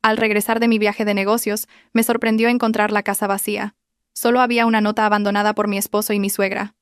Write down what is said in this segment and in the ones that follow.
Al regresar de mi viaje de negocios, me sorprendió encontrar la casa vacía. Solo había una nota abandonada por mi esposo y mi suegra.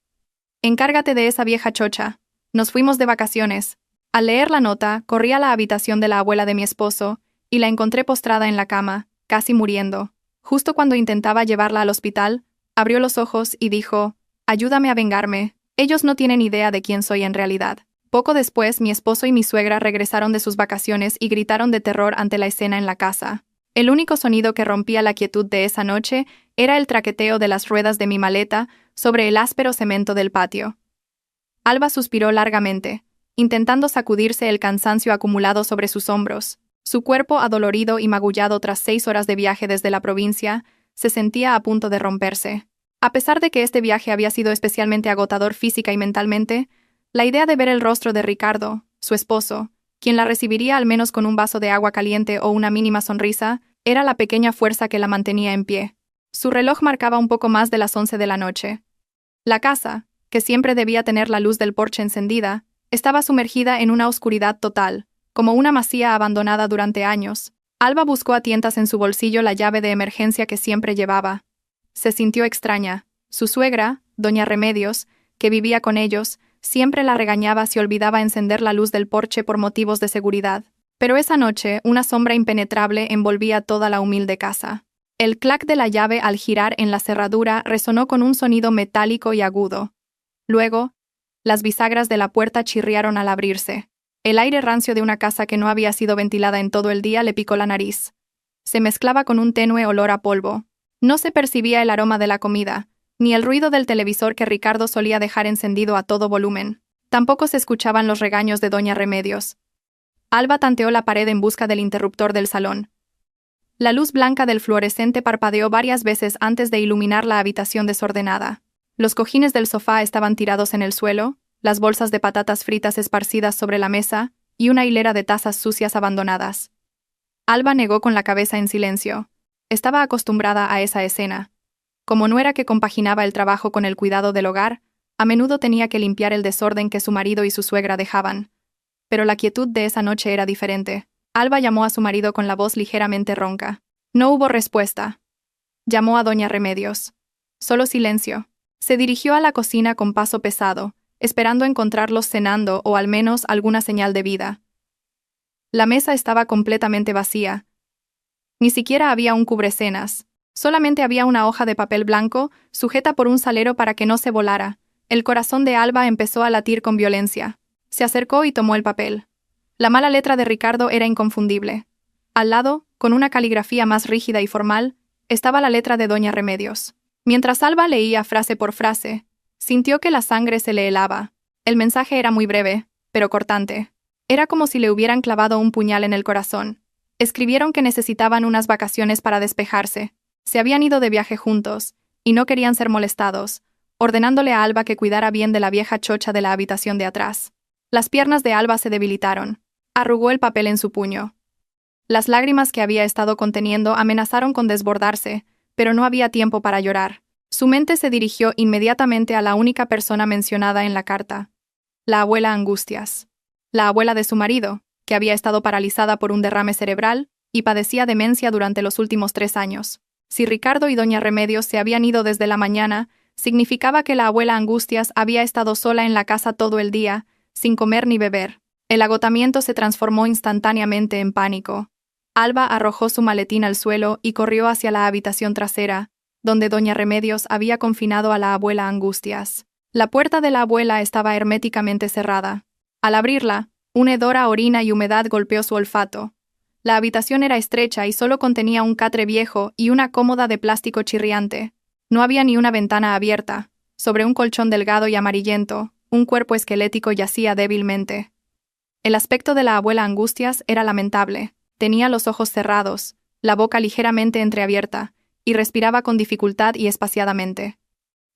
«Encárgate de esa vieja chocha. Nos fuimos de vacaciones». Al leer la nota, corrí a la habitación de la abuela de mi esposo y la encontré postrada en la cama, casi muriendo. Justo cuando intentaba llevarla al hospital, abrió los ojos y dijo: «Ayúdame a vengarme. Ellos no tienen idea de quién soy en realidad». Poco después, mi esposo y mi suegra regresaron de sus vacaciones y gritaron de terror ante la escena en la casa. El único sonido que rompía la quietud de esa noche era el traqueteo de las ruedas de mi maleta sobre el áspero cemento del patio. Alba suspiró largamente, intentando sacudirse el cansancio acumulado sobre sus hombros. Su cuerpo, adolorido y magullado tras 6 horas de viaje desde la provincia, se sentía a punto de romperse. A pesar de que este viaje había sido especialmente agotador física y mentalmente, la idea de ver el rostro de Ricardo, su esposo, quien la recibiría al menos con un vaso de agua caliente o una mínima sonrisa, era la pequeña fuerza que la mantenía en pie. Su reloj marcaba un poco más de las 11 de la noche. La casa, que siempre debía tener la luz del porche encendida, estaba sumergida en una oscuridad total, como una masía abandonada durante años. Alba buscó a tientas en su bolsillo la llave de emergencia que siempre llevaba. Se sintió extraña. Su suegra, doña Remedios, que vivía con ellos, siempre la regañaba si olvidaba encender la luz del porche por motivos de seguridad. Pero esa noche, una sombra impenetrable envolvía toda la humilde casa. El clac de la llave al girar en la cerradura resonó con un sonido metálico y agudo. Luego, las bisagras de la puerta chirriaron al abrirse. El aire rancio de una casa que no había sido ventilada en todo el día le picó la nariz. Se mezclaba con un tenue olor a polvo. No se percibía el aroma de la comida, ni el ruido del televisor que Ricardo solía dejar encendido a todo volumen. Tampoco se escuchaban los regaños de doña Remedios. Alba tanteó la pared en busca del interruptor del salón. La luz blanca del fluorescente parpadeó varias veces antes de iluminar la habitación desordenada. Los cojines del sofá estaban tirados en el suelo, las bolsas de patatas fritas esparcidas sobre la mesa y una hilera de tazas sucias abandonadas. Alba negó con la cabeza en silencio. Estaba acostumbrada a esa escena. Como no era que compaginaba el trabajo con el cuidado del hogar, a menudo tenía que limpiar el desorden que su marido y su suegra dejaban. Pero la quietud de esa noche era diferente. Alba llamó a su marido con la voz ligeramente ronca. No hubo respuesta. Llamó a doña Remedios. Solo silencio. Se dirigió a la cocina con paso pesado, esperando encontrarlos cenando o al menos alguna señal de vida. La mesa estaba completamente vacía. Ni siquiera había un cubrecenas. Solamente había una hoja de papel blanco, sujeta por un salero para que no se volara. El corazón de Alba empezó a latir con violencia. Se acercó y tomó el papel. La mala letra de Ricardo era inconfundible. Al lado, con una caligrafía más rígida y formal, estaba la letra de doña Remedios. Mientras Alba leía frase por frase, sintió que la sangre se le helaba. El mensaje era muy breve, pero cortante. Era como si le hubieran clavado un puñal en el corazón. Escribieron que necesitaban unas vacaciones para despejarse. Se habían ido de viaje juntos, y no querían ser molestados, ordenándole a Alba que cuidara bien de la vieja chocha de la habitación de atrás. Las piernas de Alba se debilitaron. Arrugó el papel en su puño. Las lágrimas que había estado conteniendo amenazaron con desbordarse, pero no había tiempo para llorar. Su mente se dirigió inmediatamente a la única persona mencionada en la carta, la abuela Angustias. La abuela de su marido, que había estado paralizada por un derrame cerebral y padecía demencia durante los últimos 3 años. Si Ricardo y doña Remedios se habían ido desde la mañana, significaba que la abuela Angustias había estado sola en la casa todo el día, sin comer ni beber. El agotamiento se transformó instantáneamente en pánico. Alba arrojó su maletín al suelo y corrió hacia la habitación trasera, donde doña Remedios había confinado a la abuela Angustias. La puerta de la abuela estaba herméticamente cerrada. Al abrirla, un hedor a orina y humedad golpeó su olfato. La habitación era estrecha y solo contenía un catre viejo y una cómoda de plástico chirriante. No había ni una ventana abierta. Sobre un colchón delgado y amarillento, un cuerpo esquelético yacía débilmente. El aspecto de la abuela Angustias era lamentable. Tenía los ojos cerrados, la boca ligeramente entreabierta, y respiraba con dificultad y espaciadamente.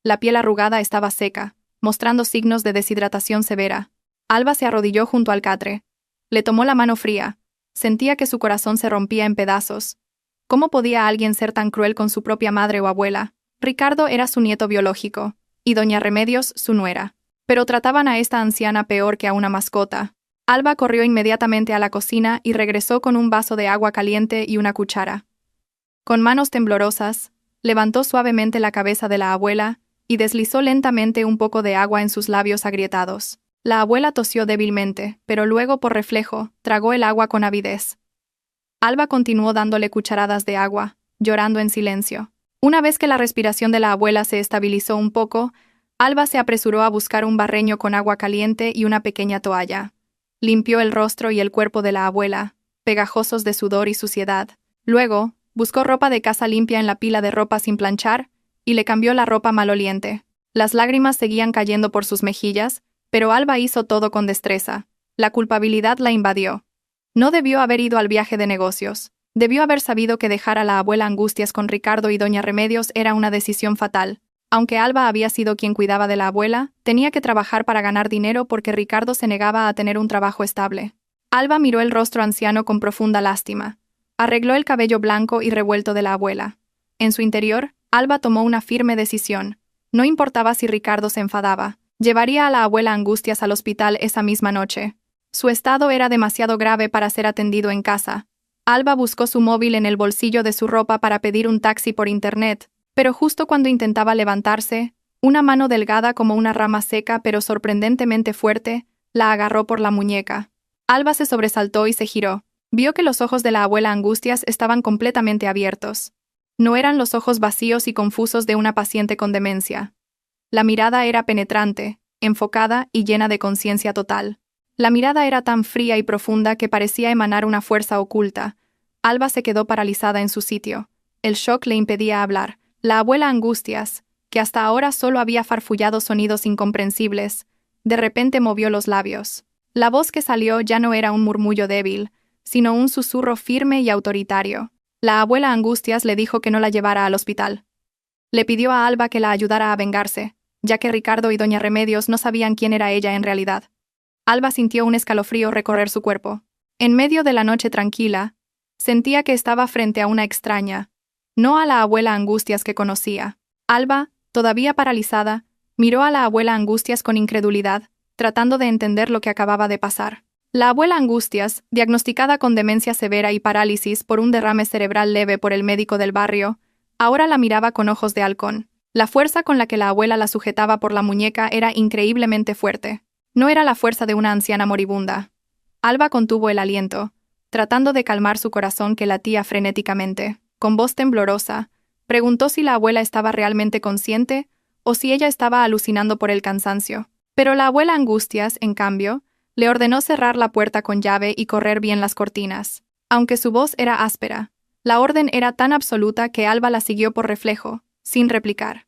La piel arrugada estaba seca, mostrando signos de deshidratación severa. Alba se arrodilló junto al catre. Le tomó la mano fría. Sentía que su corazón se rompía en pedazos. ¿Cómo podía alguien ser tan cruel con su propia madre o abuela? Ricardo era su nieto biológico, y doña Remedios su nuera. Pero trataban a esta anciana peor que a una mascota. Alba corrió inmediatamente a la cocina y regresó con un vaso de agua caliente y una cuchara. Con manos temblorosas, levantó suavemente la cabeza de la abuela y deslizó lentamente un poco de agua en sus labios agrietados. La abuela tosió débilmente, pero luego, por reflejo, tragó el agua con avidez. Alba continuó dándole cucharadas de agua, llorando en silencio. Una vez que la respiración de la abuela se estabilizó un poco, Alba se apresuró a buscar un barreño con agua caliente y una pequeña toalla. Limpió el rostro y el cuerpo de la abuela, pegajosos de sudor y suciedad. Luego, buscó ropa de casa limpia en la pila de ropa sin planchar y le cambió la ropa maloliente. Las lágrimas seguían cayendo por sus mejillas, pero Alba hizo todo con destreza. La culpabilidad la invadió. No debió haber ido al viaje de negocios. Debió haber sabido que dejar a la abuela Angustias con Ricardo y doña Remedios era una decisión fatal. Aunque Alba había sido quien cuidaba de la abuela, tenía que trabajar para ganar dinero porque Ricardo se negaba a tener un trabajo estable. Alba miró el rostro anciano con profunda lástima. Arregló el cabello blanco y revuelto de la abuela. En su interior, Alba tomó una firme decisión. No importaba si Ricardo se enfadaba. Llevaría a la abuela Angustias al hospital esa misma noche. Su estado era demasiado grave para ser atendido en casa. Alba buscó su móvil en el bolsillo de su ropa para pedir un taxi por internet, pero justo cuando intentaba levantarse, una mano delgada como una rama seca pero sorprendentemente fuerte, la agarró por la muñeca. Alba se sobresaltó y se giró. Vio que los ojos de la abuela Angustias estaban completamente abiertos. No eran los ojos vacíos y confusos de una paciente con demencia. La mirada era penetrante, enfocada y llena de conciencia total. La mirada era tan fría y profunda que parecía emanar una fuerza oculta. Alba se quedó paralizada en su sitio. El shock le impedía hablar. La abuela Angustias, que hasta ahora solo había farfullado sonidos incomprensibles, de repente movió los labios. La voz que salió ya no era un murmullo débil, sino un susurro firme y autoritario. La abuela Angustias le dijo que no la llevara al hospital. Le pidió a Alba que la ayudara a vengarse, ya que Ricardo y doña Remedios no sabían quién era ella en realidad. Alba sintió un escalofrío recorrer su cuerpo. En medio de la noche tranquila, sentía que estaba frente a una extraña, no a la abuela Angustias que conocía. Alba, todavía paralizada, miró a la abuela Angustias con incredulidad, tratando de entender lo que acababa de pasar. La abuela Angustias, diagnosticada con demencia severa y parálisis por un derrame cerebral leve por el médico del barrio, ahora la miraba con ojos de halcón. La fuerza con la que la abuela la sujetaba por la muñeca era increíblemente fuerte. No era la fuerza de una anciana moribunda. Alba contuvo el aliento, tratando de calmar su corazón que latía frenéticamente. Con voz temblorosa, preguntó si la abuela estaba realmente consciente o si ella estaba alucinando por el cansancio. Pero la abuela Angustias, en cambio, le ordenó cerrar la puerta con llave y correr bien las cortinas. Aunque su voz era áspera, la orden era tan absoluta que Alba la siguió por reflejo, sin replicar.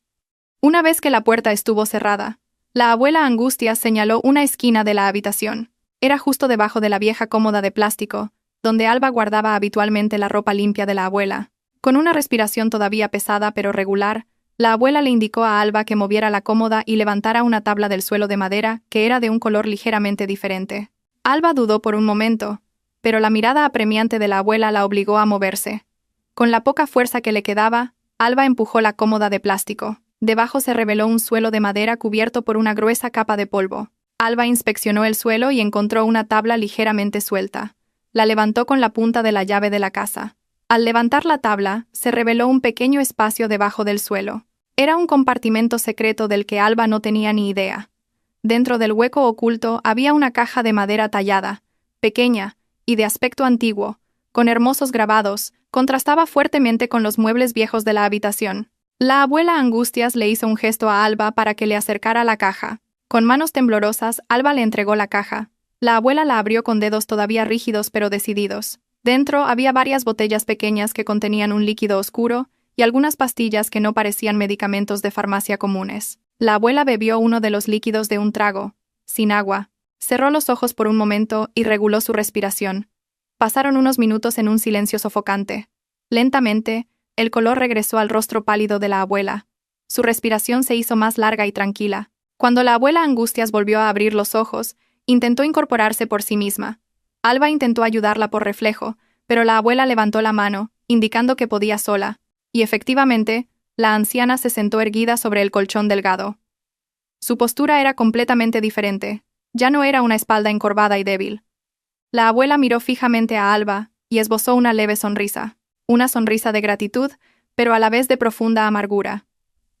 Una vez que la puerta estuvo cerrada, la abuela Angustias señaló una esquina de la habitación. Era justo debajo de la vieja cómoda de plástico, donde Alba guardaba habitualmente la ropa limpia de la abuela. Con una respiración todavía pesada pero regular, la abuela le indicó a Alba que moviera la cómoda y levantara una tabla del suelo de madera que era de un color ligeramente diferente. Alba dudó por un momento, pero la mirada apremiante de la abuela la obligó a moverse. Con la poca fuerza que le quedaba, Alba empujó la cómoda de plástico. Debajo se reveló un suelo de madera cubierto por una gruesa capa de polvo. Alba inspeccionó el suelo y encontró una tabla ligeramente suelta. La levantó con la punta de la llave de la casa. Al levantar la tabla, se reveló un pequeño espacio debajo del suelo. Era un compartimento secreto del que Alba no tenía ni idea. Dentro del hueco oculto había una caja de madera tallada, pequeña y de aspecto antiguo, con hermosos grabados, contrastaba fuertemente con los muebles viejos de la habitación. La abuela Angustias le hizo un gesto a Alba para que le acercara la caja. Con manos temblorosas, Alba le entregó la caja. La abuela la abrió con dedos todavía rígidos pero decididos. Dentro había varias botellas pequeñas que contenían un líquido oscuro y algunas pastillas que no parecían medicamentos de farmacia comunes. La abuela bebió uno de los líquidos de un trago, sin agua. Cerró los ojos por un momento y reguló su respiración. Pasaron unos minutos en un silencio sofocante. Lentamente, el color regresó al rostro pálido de la abuela. Su respiración se hizo más larga y tranquila. Cuando la abuela Angustias volvió a abrir los ojos, intentó incorporarse por sí misma. Alba intentó ayudarla por reflejo, pero la abuela levantó la mano, indicando que podía sola, y efectivamente, la anciana se sentó erguida sobre el colchón delgado. Su postura era completamente diferente. Ya no era una espalda encorvada y débil. La abuela miró fijamente a Alba y esbozó una leve sonrisa. Una sonrisa de gratitud, pero a la vez de profunda amargura.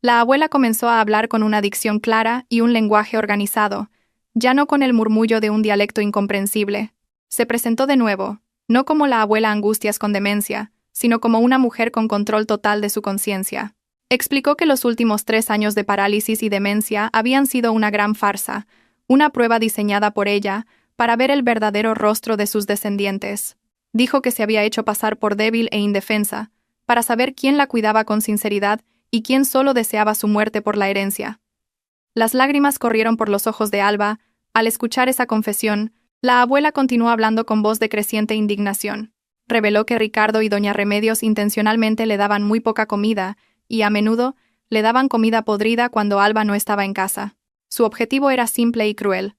La abuela comenzó a hablar con una dicción clara y un lenguaje organizado, ya no con el murmullo de un dialecto incomprensible. Se presentó de nuevo, no como la abuela Angustias con demencia, sino como una mujer con control total de su conciencia. Explicó que los últimos 3 años de parálisis y demencia habían sido una gran farsa, una prueba diseñada por ella para ver el verdadero rostro de sus descendientes. Dijo que se había hecho pasar por débil e indefensa, para saber quién la cuidaba con sinceridad y quién solo deseaba su muerte por la herencia. Las lágrimas corrieron por los ojos de Alba. Al escuchar esa confesión, la abuela continuó hablando con voz de creciente indignación. Reveló que Ricardo y doña Remedios intencionalmente le daban muy poca comida, y a menudo le daban comida podrida cuando Alba no estaba en casa. Su objetivo era simple y cruel: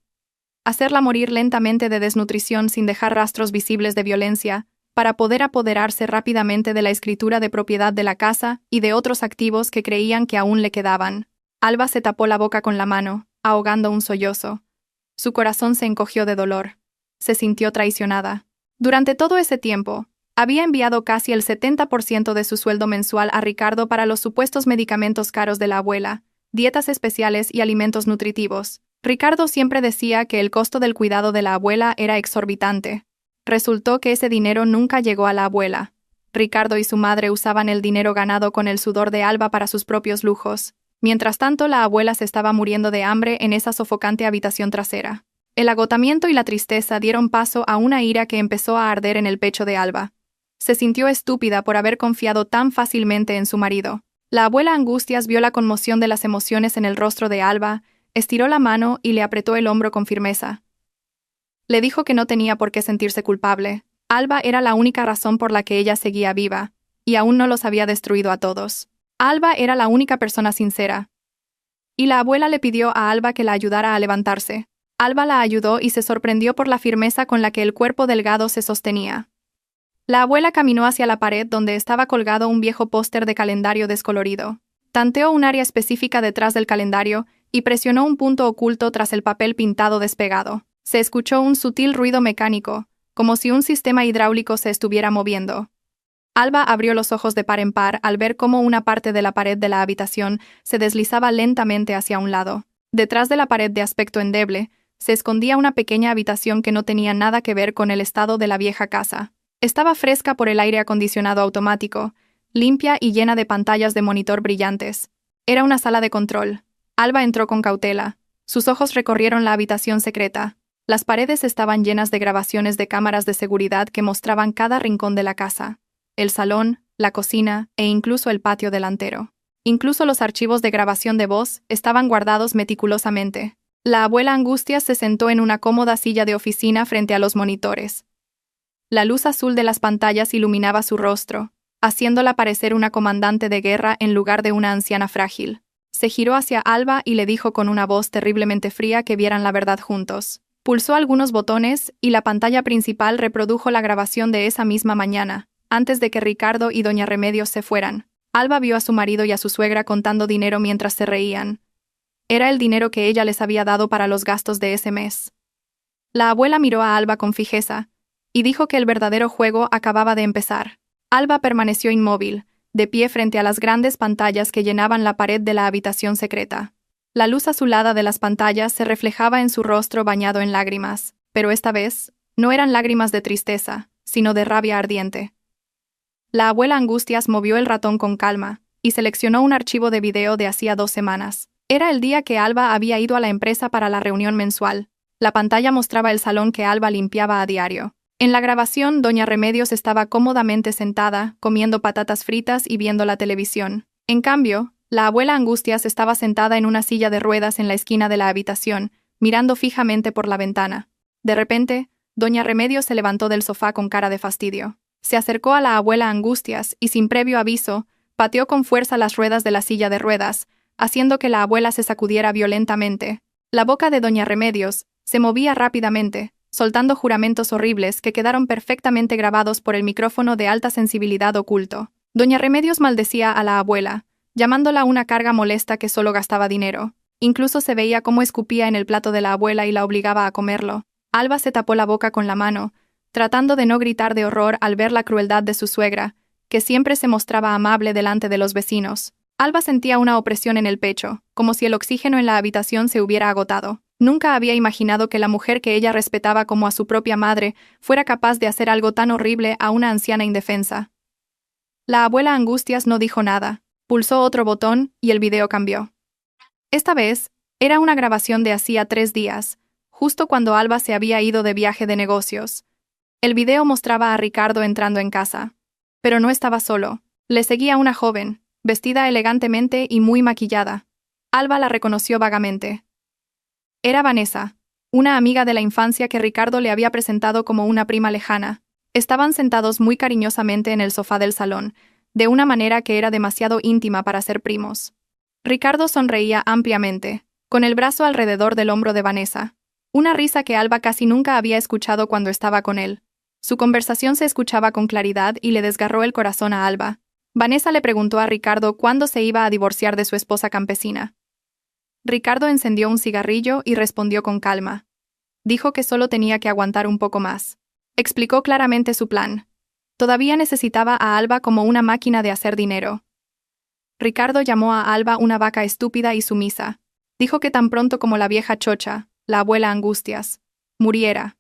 hacerla morir lentamente de desnutrición sin dejar rastros visibles de violencia, para poder apoderarse rápidamente de la escritura de propiedad de la casa y de otros activos que creían que aún le quedaban. Alba se tapó la boca con la mano, ahogando un sollozo. Su corazón se encogió de dolor. Se sintió traicionada. Durante todo ese tiempo, había enviado casi el 70% de su sueldo mensual a Ricardo para los supuestos medicamentos caros de la abuela, dietas especiales y alimentos nutritivos. Ricardo siempre decía que el costo del cuidado de la abuela era exorbitante. Resultó que ese dinero nunca llegó a la abuela. Ricardo y su madre usaban el dinero ganado con el sudor de Alba para sus propios lujos. Mientras tanto, la abuela se estaba muriendo de hambre en esa sofocante habitación trasera. El agotamiento y la tristeza dieron paso a una ira que empezó a arder en el pecho de Alba. Se sintió estúpida por haber confiado tan fácilmente en su marido. La abuela Angustias vio la conmoción de las emociones en el rostro de Alba, estiró la mano y le apretó el hombro con firmeza. Le dijo que no tenía por qué sentirse culpable. Alba era la única razón por la que ella seguía viva, y aún no los había destruido a todos. Alba era la única persona sincera. Y la abuela le pidió a Alba que la ayudara a levantarse. Alba la ayudó y se sorprendió por la firmeza con la que el cuerpo delgado se sostenía. La abuela caminó hacia la pared donde estaba colgado un viejo póster de calendario descolorido. Tanteó un área específica detrás del calendario y presionó un punto oculto tras el papel pintado despegado. Se escuchó un sutil ruido mecánico, como si un sistema hidráulico se estuviera moviendo. Alba abrió los ojos de par en par al ver cómo una parte de la pared de la habitación se deslizaba lentamente hacia un lado. Detrás de la pared de aspecto endeble, se escondía una pequeña habitación que no tenía nada que ver con el estado de la vieja casa. Estaba fresca por el aire acondicionado automático, limpia y llena de pantallas de monitor brillantes. Era una sala de control. Alba entró con cautela. Sus ojos recorrieron la habitación secreta. Las paredes estaban llenas de grabaciones de cámaras de seguridad que mostraban cada rincón de la casa: el salón, la cocina e incluso el patio delantero. Incluso los archivos de grabación de voz estaban guardados meticulosamente. La abuela Angustias se sentó en una cómoda silla de oficina frente a los monitores. La luz azul de las pantallas iluminaba su rostro, haciéndola parecer una comandante de guerra en lugar de una anciana frágil. Se giró hacia Alba y le dijo con una voz terriblemente fría que vieran la verdad juntos. Pulsó algunos botones y la pantalla principal reprodujo la grabación de esa misma mañana, antes de que Ricardo y doña Remedios se fueran. Alba vio a su marido y a su suegra contando dinero mientras se reían. Era el dinero que ella les había dado para los gastos de ese mes. La abuela miró a Alba con fijeza y dijo que el verdadero juego acababa de empezar. Alba permaneció inmóvil, de pie frente a las grandes pantallas que llenaban la pared de la habitación secreta. La luz azulada de las pantallas se reflejaba en su rostro bañado en lágrimas, pero esta vez no eran lágrimas de tristeza, sino de rabia ardiente. La abuela Angustias movió el ratón con calma y seleccionó un archivo de video de hacía 2 semanas. Era el día que Alba había ido a la empresa para la reunión mensual. La pantalla mostraba el salón que Alba limpiaba a diario. En la grabación, doña Remedios estaba cómodamente sentada, comiendo patatas fritas y viendo la televisión. En cambio, la abuela Angustias estaba sentada en una silla de ruedas en la esquina de la habitación, mirando fijamente por la ventana. De repente, doña Remedios se levantó del sofá con cara de fastidio. Se acercó a la abuela Angustias y, sin previo aviso, pateó con fuerza las ruedas de la silla de ruedas, haciendo que la abuela se sacudiera violentamente. La boca de doña Remedios se movía rápidamente, soltando juramentos horribles que quedaron perfectamente grabados por el micrófono de alta sensibilidad oculto. Doña Remedios maldecía a la abuela, llamándola una carga molesta que solo gastaba dinero. Incluso se veía cómo escupía en el plato de la abuela y la obligaba a comerlo. Alba se tapó la boca con la mano, tratando de no gritar de horror al ver la crueldad de su suegra, que siempre se mostraba amable delante de los vecinos. Alba sentía una opresión en el pecho, como si el oxígeno en la habitación se hubiera agotado. Nunca había imaginado que la mujer que ella respetaba como a su propia madre fuera capaz de hacer algo tan horrible a una anciana indefensa. La abuela Angustias no dijo nada, pulsó otro botón y el video cambió. Esta vez, era una grabación de hacía 3 días, justo cuando Alba se había ido de viaje de negocios. El video mostraba a Ricardo entrando en casa. Pero no estaba solo. Le seguía una joven, vestida elegantemente y muy maquillada. Alba la reconoció vagamente. Era Vanessa, una amiga de la infancia que Ricardo le había presentado como una prima lejana. Estaban sentados muy cariñosamente en el sofá del salón, de una manera que era demasiado íntima para ser primos. Ricardo sonreía ampliamente, con el brazo alrededor del hombro de Vanessa. Una risa que Alba casi nunca había escuchado cuando estaba con él. Su conversación se escuchaba con claridad y le desgarró el corazón a Alba. Vanessa le preguntó a Ricardo cuándo se iba a divorciar de su esposa campesina. Ricardo encendió un cigarrillo y respondió con calma. Dijo que solo tenía que aguantar un poco más. Explicó claramente su plan. Todavía necesitaba a Alba como una máquina de hacer dinero. Ricardo llamó a Alba una vaca estúpida y sumisa. Dijo que tan pronto como la vieja chocha, la abuela Angustias, muriera,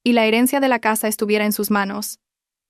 y la herencia de la casa estuviera en sus manos,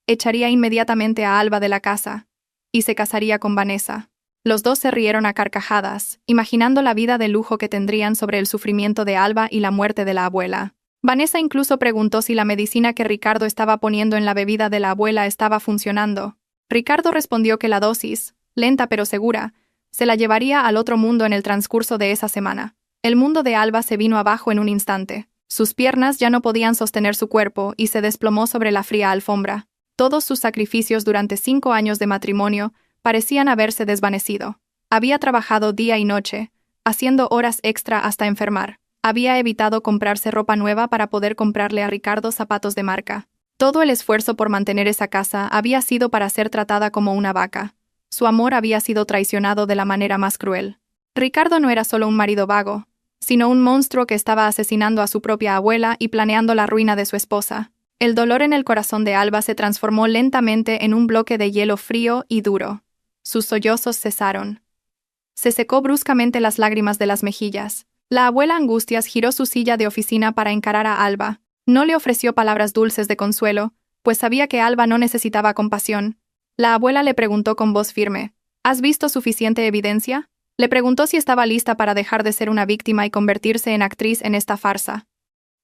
echaría inmediatamente a Alba de la casa, y se casaría con Vanessa. Los dos se rieron a carcajadas, imaginando la vida de lujo que tendrían sobre el sufrimiento de Alba y la muerte de la abuela. Vanessa incluso preguntó si la medicina que Ricardo estaba poniendo en la bebida de la abuela estaba funcionando. Ricardo respondió que la dosis, lenta pero segura, se la llevaría al otro mundo en el transcurso de esa semana. El mundo de Alba se vino abajo en un instante. Sus piernas ya no podían sostener su cuerpo y se desplomó sobre la fría alfombra. Todos sus sacrificios durante 5 años de matrimonio parecían haberse desvanecido. Había trabajado día y noche, haciendo horas extra hasta enfermar. Había evitado comprarse ropa nueva para poder comprarle a Ricardo zapatos de marca. Todo el esfuerzo por mantener esa casa había sido para ser tratada como una vaca. Su amor había sido traicionado de la manera más cruel. Ricardo no era solo un marido vago, sino un monstruo que estaba asesinando a su propia abuela y planeando la ruina de su esposa. El dolor en el corazón de Alba se transformó lentamente en un bloque de hielo frío y duro. Sus sollozos cesaron. Se secó bruscamente las lágrimas de las mejillas. La abuela Angustias giró su silla de oficina para encarar a Alba. No le ofreció palabras dulces de consuelo, pues sabía que Alba no necesitaba compasión. La abuela le preguntó con voz firme, ¿has visto suficiente evidencia? Le preguntó si estaba lista para dejar de ser una víctima y convertirse en actriz en esta farsa.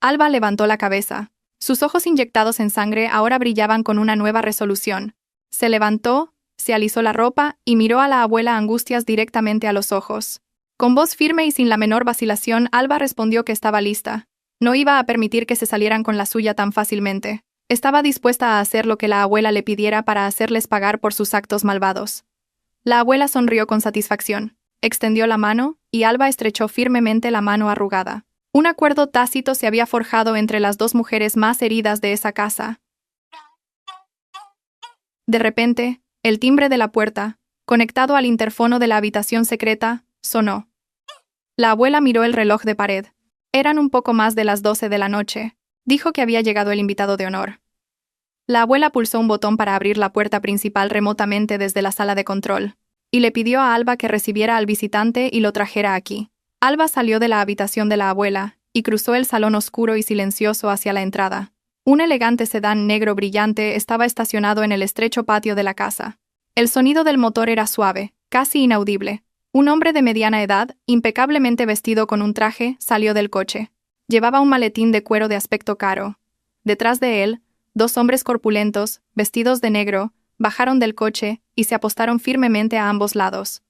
Alba levantó la cabeza. Sus ojos inyectados en sangre ahora brillaban con una nueva resolución. Se levantó, se alisó la ropa y miró a la abuela Angustias directamente a los ojos. Con voz firme y sin la menor vacilación, Alba respondió que estaba lista. No iba a permitir que se salieran con la suya tan fácilmente. Estaba dispuesta a hacer lo que la abuela le pidiera para hacerles pagar por sus actos malvados. La abuela sonrió con satisfacción. Extendió la mano, y Alba estrechó firmemente la mano arrugada. Un acuerdo tácito se había forjado entre las dos mujeres más heridas de esa casa. De repente, el timbre de la puerta, conectado al interfono de la habitación secreta, sonó. La abuela miró el reloj de pared. Eran un poco más de las 12 de la noche. Dijo que había llegado el invitado de honor. La abuela pulsó un botón para abrir la puerta principal remotamente desde la sala de control, y le pidió a Alba que recibiera al visitante y lo trajera aquí. Alba salió de la habitación de la abuela y cruzó el salón oscuro y silencioso hacia la entrada. Un elegante sedán negro brillante estaba estacionado en el estrecho patio de la casa. El sonido del motor era suave, casi inaudible. Un hombre de mediana edad, impecablemente vestido con un traje, salió del coche. Llevaba un maletín de cuero de aspecto caro. Detrás de él, 2 hombres corpulentos, vestidos de negro, bajaron del coche y se apostaron firmemente a ambos lados.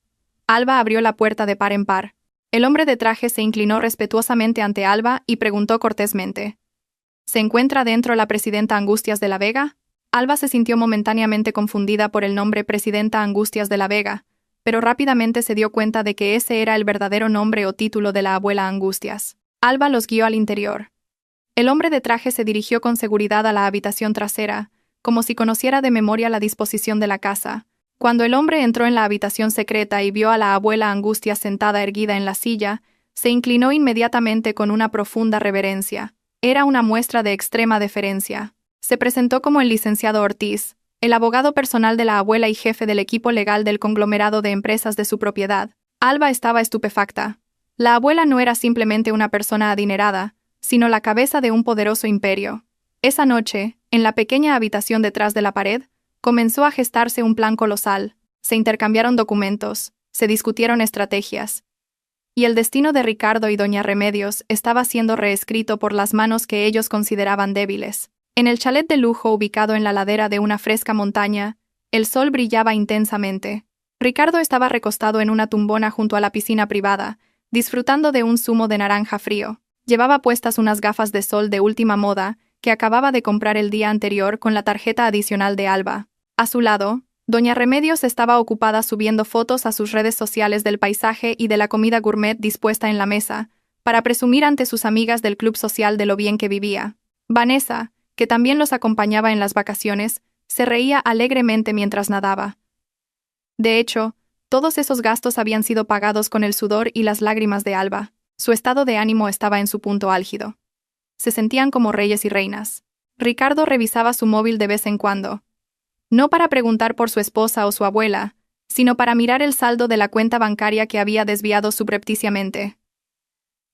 Alba abrió la puerta de par en par. El hombre de traje se inclinó respetuosamente ante Alba y preguntó cortésmente: ¿Se encuentra dentro la presidenta Angustias de la Vega? Alba se sintió momentáneamente confundida por el nombre Presidenta Angustias de la Vega, pero rápidamente se dio cuenta de que ese era el verdadero nombre o título de la abuela Angustias. Alba los guió al interior. El hombre de traje se dirigió con seguridad a la habitación trasera, como si conociera de memoria la disposición de la casa. Cuando el hombre entró en la habitación secreta y vio a la abuela Angustias sentada erguida en la silla, se inclinó inmediatamente con una profunda reverencia. Era una muestra de extrema deferencia. Se presentó como el licenciado Ortiz, el abogado personal de la abuela y jefe del equipo legal del conglomerado de empresas de su propiedad. Alba estaba estupefacta. La abuela no era simplemente una persona adinerada, sino la cabeza de un poderoso imperio. Esa noche, en la pequeña habitación detrás de la pared, comenzó a gestarse un plan colosal. Se intercambiaron documentos, se discutieron estrategias. Y el destino de Ricardo y doña Remedios estaba siendo reescrito por las manos que ellos consideraban débiles. En el chalet de lujo ubicado en la ladera de una fresca montaña, el sol brillaba intensamente. Ricardo estaba recostado en una tumbona junto a la piscina privada, disfrutando de un zumo de naranja frío. Llevaba puestas unas gafas de sol de última moda que acababa de comprar el día anterior con la tarjeta adicional de Alba. A su lado, doña Remedios estaba ocupada subiendo fotos a sus redes sociales del paisaje y de la comida gourmet dispuesta en la mesa, para presumir ante sus amigas del club social de lo bien que vivía. Vanessa, que también los acompañaba en las vacaciones, se reía alegremente mientras nadaba. De hecho, todos esos gastos habían sido pagados con el sudor y las lágrimas de Alba. Su estado de ánimo estaba en su punto álgido. Se sentían como reyes y reinas. Ricardo revisaba su móvil de vez en cuando. No para preguntar por su esposa o su abuela, sino para mirar el saldo de la cuenta bancaria que había desviado subrepticiamente.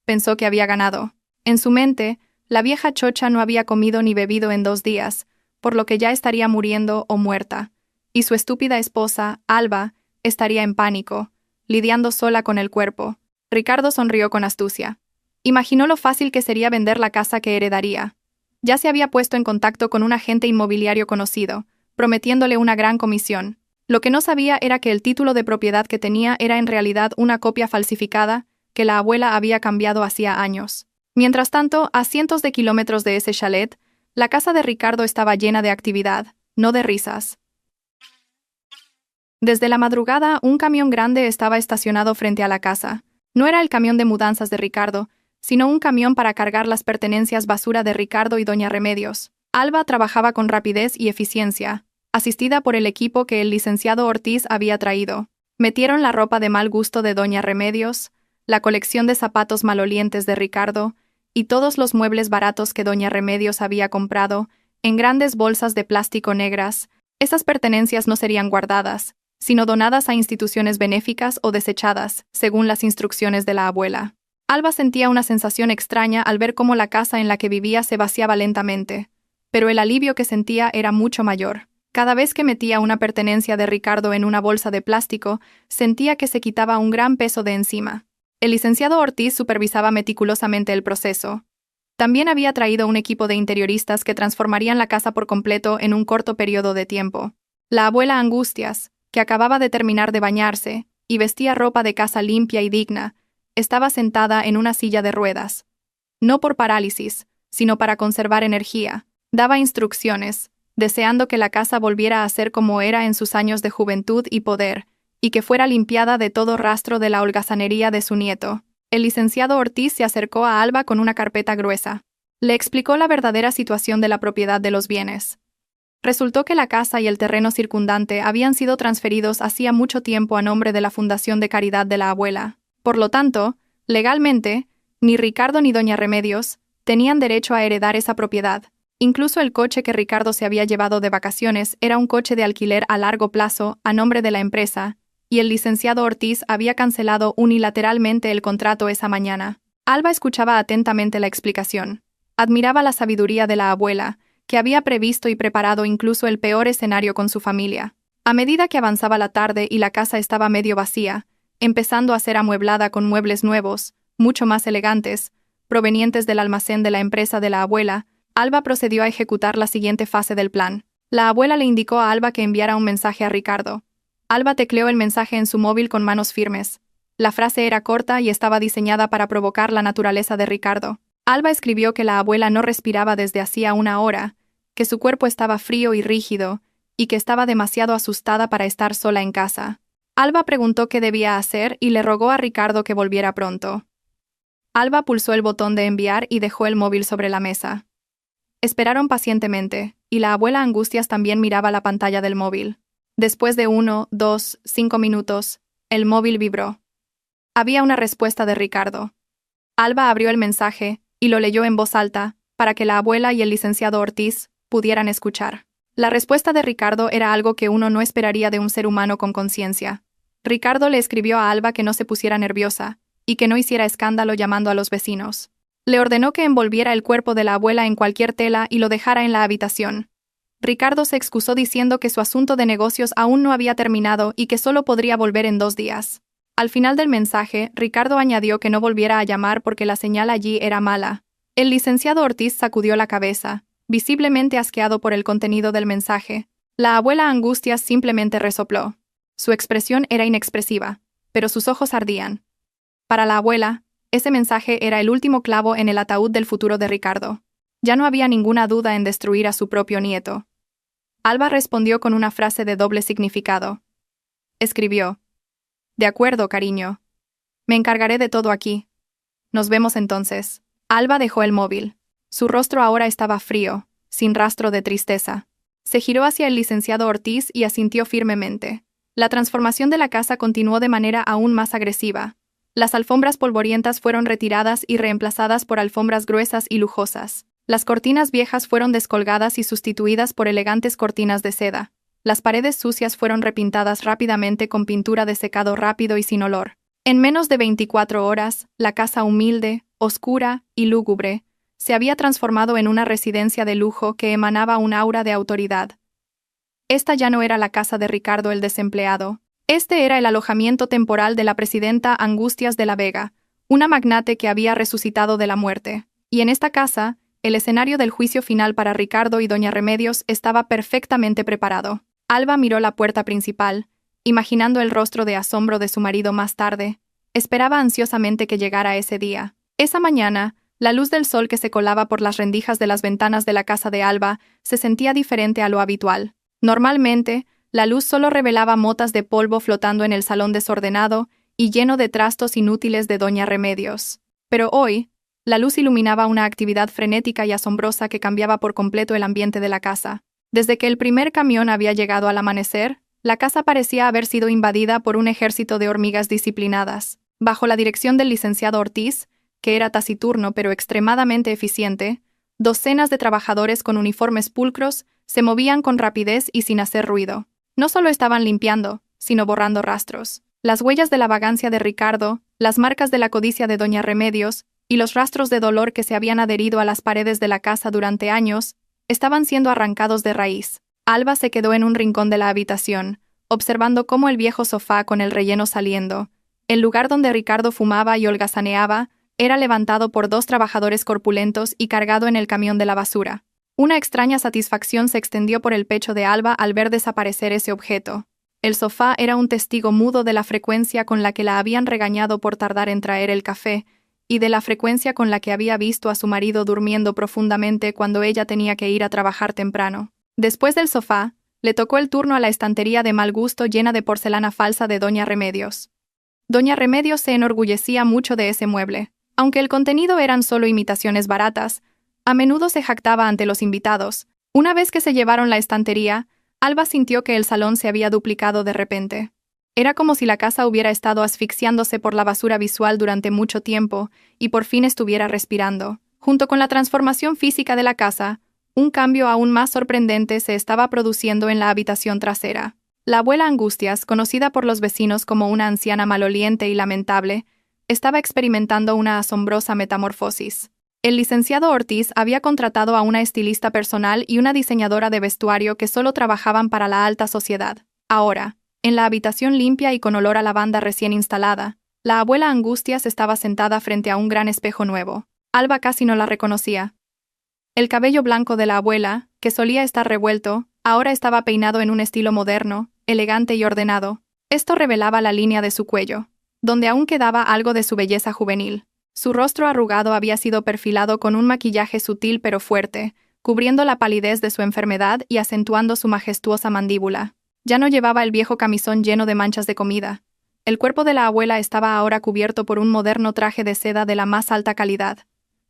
Pensó que había ganado. En su mente, la vieja chocha no había comido ni bebido en 2 días, por lo que ya estaría muriendo o muerta, y su estúpida esposa, Alba, estaría en pánico, lidiando sola con el cuerpo. Ricardo sonrió con astucia. Imaginó lo fácil que sería vender la casa que heredaría. Ya se había puesto en contacto con un agente inmobiliario conocido, prometiéndole una gran comisión. Lo que no sabía era que el título de propiedad que tenía era en realidad una copia falsificada que la abuela había cambiado hacía años. Mientras tanto, a cientos de kilómetros de ese chalet, la casa de Ricardo estaba llena de actividad, no de risas. Desde la madrugada, un camión grande estaba estacionado frente a la casa. No era el camión de mudanzas de Ricardo, sino un camión para cargar las pertenencias basura de Ricardo y doña Remedios. Alba trabajaba con rapidez y eficiencia, asistida por el equipo que el licenciado Ortiz había traído. Metieron la ropa de mal gusto de doña Remedios, la colección de zapatos malolientes de Ricardo y todos los muebles baratos que doña Remedios había comprado en grandes bolsas de plástico negras. Esas pertenencias no serían guardadas, sino donadas a instituciones benéficas o desechadas, según las instrucciones de la abuela. Alba sentía una sensación extraña al ver cómo la casa en la que vivía se vaciaba lentamente, pero el alivio que sentía era mucho mayor. Cada vez que metía una pertenencia de Ricardo en una bolsa de plástico, sentía que se quitaba un gran peso de encima. El licenciado Ortiz supervisaba meticulosamente el proceso. También había traído un equipo de interioristas que transformarían la casa por completo en un corto periodo de tiempo. La abuela Angustias, que acababa de terminar de bañarse y vestía ropa de casa limpia y digna, estaba sentada en una silla de ruedas. No por parálisis, sino para conservar energía. Daba instrucciones, deseando que la casa volviera a ser como era en sus años de juventud y poder, y que fuera limpiada de todo rastro de la holgazanería de su nieto. El licenciado Ortiz se acercó a Alba con una carpeta gruesa. Le explicó la verdadera situación de la propiedad de los bienes. Resultó que la casa y el terreno circundante habían sido transferidos hacía mucho tiempo a nombre de la Fundación de Caridad de la abuela. Por lo tanto, legalmente, ni Ricardo ni doña Remedios tenían derecho a heredar esa propiedad. Incluso el coche que Ricardo se había llevado de vacaciones era un coche de alquiler a largo plazo a nombre de la empresa, y el licenciado Ortiz había cancelado unilateralmente el contrato esa mañana. Alba escuchaba atentamente la explicación. Admiraba la sabiduría de la abuela, que había previsto y preparado incluso el peor escenario con su familia. A medida que avanzaba la tarde y la casa estaba medio vacía, empezando a ser amueblada con muebles nuevos, mucho más elegantes, provenientes del almacén de la empresa de la abuela, Alba procedió a ejecutar la siguiente fase del plan. La abuela le indicó a Alba que enviara un mensaje a Ricardo. Alba tecleó el mensaje en su móvil con manos firmes. La frase era corta y estaba diseñada para provocar la naturaleza de Ricardo. Alba escribió que la abuela no respiraba desde hacía 1 hora, que su cuerpo estaba frío y rígido, y que estaba demasiado asustada para estar sola en casa. Alba preguntó qué debía hacer y le rogó a Ricardo que volviera pronto. Alba pulsó el botón de enviar y dejó el móvil sobre la mesa. Esperaron pacientemente, y la abuela Angustias también miraba la pantalla del móvil. Después de 1, 2, 5 minutos, el móvil vibró. Había una respuesta de Ricardo. Alba abrió el mensaje y lo leyó en voz alta, para que la abuela y el licenciado Ortiz pudieran escuchar. La respuesta de Ricardo era algo que uno no esperaría de un ser humano con conciencia. Ricardo le escribió a Alba que no se pusiera nerviosa y que no hiciera escándalo llamando a los vecinos. Le ordenó que envolviera el cuerpo de la abuela en cualquier tela y lo dejara en la habitación. Ricardo se excusó diciendo que su asunto de negocios aún no había terminado y que solo podría volver en 2 días. Al final del mensaje, Ricardo añadió que no volviera a llamar porque la señal allí era mala. El licenciado Ortiz sacudió la cabeza, visiblemente asqueado por el contenido del mensaje. La abuela Angustias simplemente resopló. Su expresión era inexpresiva, pero sus ojos ardían. Para la abuela, ese mensaje era el último clavo en el ataúd del futuro de Ricardo. Ya no había ninguna duda en destruir a su propio nieto. Alba respondió con una frase de doble significado. Escribió: «De acuerdo, cariño. Me encargaré de todo aquí. Nos vemos entonces». Alba dejó el móvil. Su rostro ahora estaba frío, sin rastro de tristeza. Se giró hacia el licenciado Ortiz y asintió firmemente. La transformación de la casa continuó de manera aún más agresiva. Las alfombras polvorientas fueron retiradas y reemplazadas por alfombras gruesas y lujosas. Las cortinas viejas fueron descolgadas y sustituidas por elegantes cortinas de seda. Las paredes sucias fueron repintadas rápidamente con pintura de secado rápido y sin olor. En menos de 24 horas, la casa humilde, oscura y lúgubre se había transformado en una residencia de lujo que emanaba un aura de autoridad. Esta ya no era la casa de Ricardo el desempleado. Este era el alojamiento temporal de la presidenta Angustias de la Vega, una magnate que había resucitado de la muerte. Y en esta casa, el escenario del juicio final para Ricardo y doña Remedios estaba perfectamente preparado. Alba miró la puerta principal, imaginando el rostro de asombro de su marido más tarde. Esperaba ansiosamente que llegara ese día. Esa mañana, la luz del sol que se colaba por las rendijas de las ventanas de la casa de Alba se sentía diferente a lo habitual. Normalmente, la luz solo revelaba motas de polvo flotando en el salón desordenado y lleno de trastos inútiles de doña Remedios. Pero hoy, la luz iluminaba una actividad frenética y asombrosa que cambiaba por completo el ambiente de la casa. Desde que el primer camión había llegado al amanecer, la casa parecía haber sido invadida por un ejército de hormigas disciplinadas. Bajo la dirección del licenciado Ortiz, que era taciturno pero extremadamente eficiente, docenas de trabajadores con uniformes pulcros se movían con rapidez y sin hacer ruido. No solo estaban limpiando, sino borrando rastros. Las huellas de la vagancia de Ricardo, las marcas de la codicia de doña Remedios y los rastros de dolor que se habían adherido a las paredes de la casa durante años, estaban siendo arrancados de raíz. Alba se quedó en un rincón de la habitación, observando cómo el viejo sofá con el relleno saliendo, el lugar donde Ricardo fumaba y holgazaneaba, era levantado por 2 trabajadores corpulentos y cargado en el camión de la basura. Una extraña satisfacción se extendió por el pecho de Alba al ver desaparecer ese objeto. El sofá era un testigo mudo de la frecuencia con la que la habían regañado por tardar en traer el café, y de la frecuencia con la que había visto a su marido durmiendo profundamente cuando ella tenía que ir a trabajar temprano. Después del sofá, le tocó el turno a la estantería de mal gusto llena de porcelana falsa de doña Remedios. Doña Remedios se enorgullecía mucho de ese mueble. Aunque el contenido eran solo imitaciones baratas, a menudo se jactaba ante los invitados. Una vez que se llevaron la estantería, Alba sintió que el salón se había duplicado de repente. Era como si la casa hubiera estado asfixiándose por la basura visual durante mucho tiempo y por fin estuviera respirando. Junto con la transformación física de la casa, un cambio aún más sorprendente se estaba produciendo en la habitación trasera. La abuela Angustias, conocida por los vecinos como una anciana maloliente y lamentable, estaba experimentando una asombrosa metamorfosis. El licenciado Ortiz había contratado a una estilista personal y una diseñadora de vestuario que solo trabajaban para la alta sociedad. Ahora, en la habitación limpia y con olor a lavanda recién instalada, la abuela Angustias estaba sentada frente a un gran espejo nuevo. Alba casi no la reconocía. El cabello blanco de la abuela, que solía estar revuelto, ahora estaba peinado en un estilo moderno, elegante y ordenado. Esto revelaba la línea de su cuello, donde aún quedaba algo de su belleza juvenil. Su rostro arrugado había sido perfilado con un maquillaje sutil pero fuerte, cubriendo la palidez de su enfermedad y acentuando su majestuosa mandíbula. Ya no llevaba el viejo camisón lleno de manchas de comida. El cuerpo de la abuela estaba ahora cubierto por un moderno traje de seda de la más alta calidad.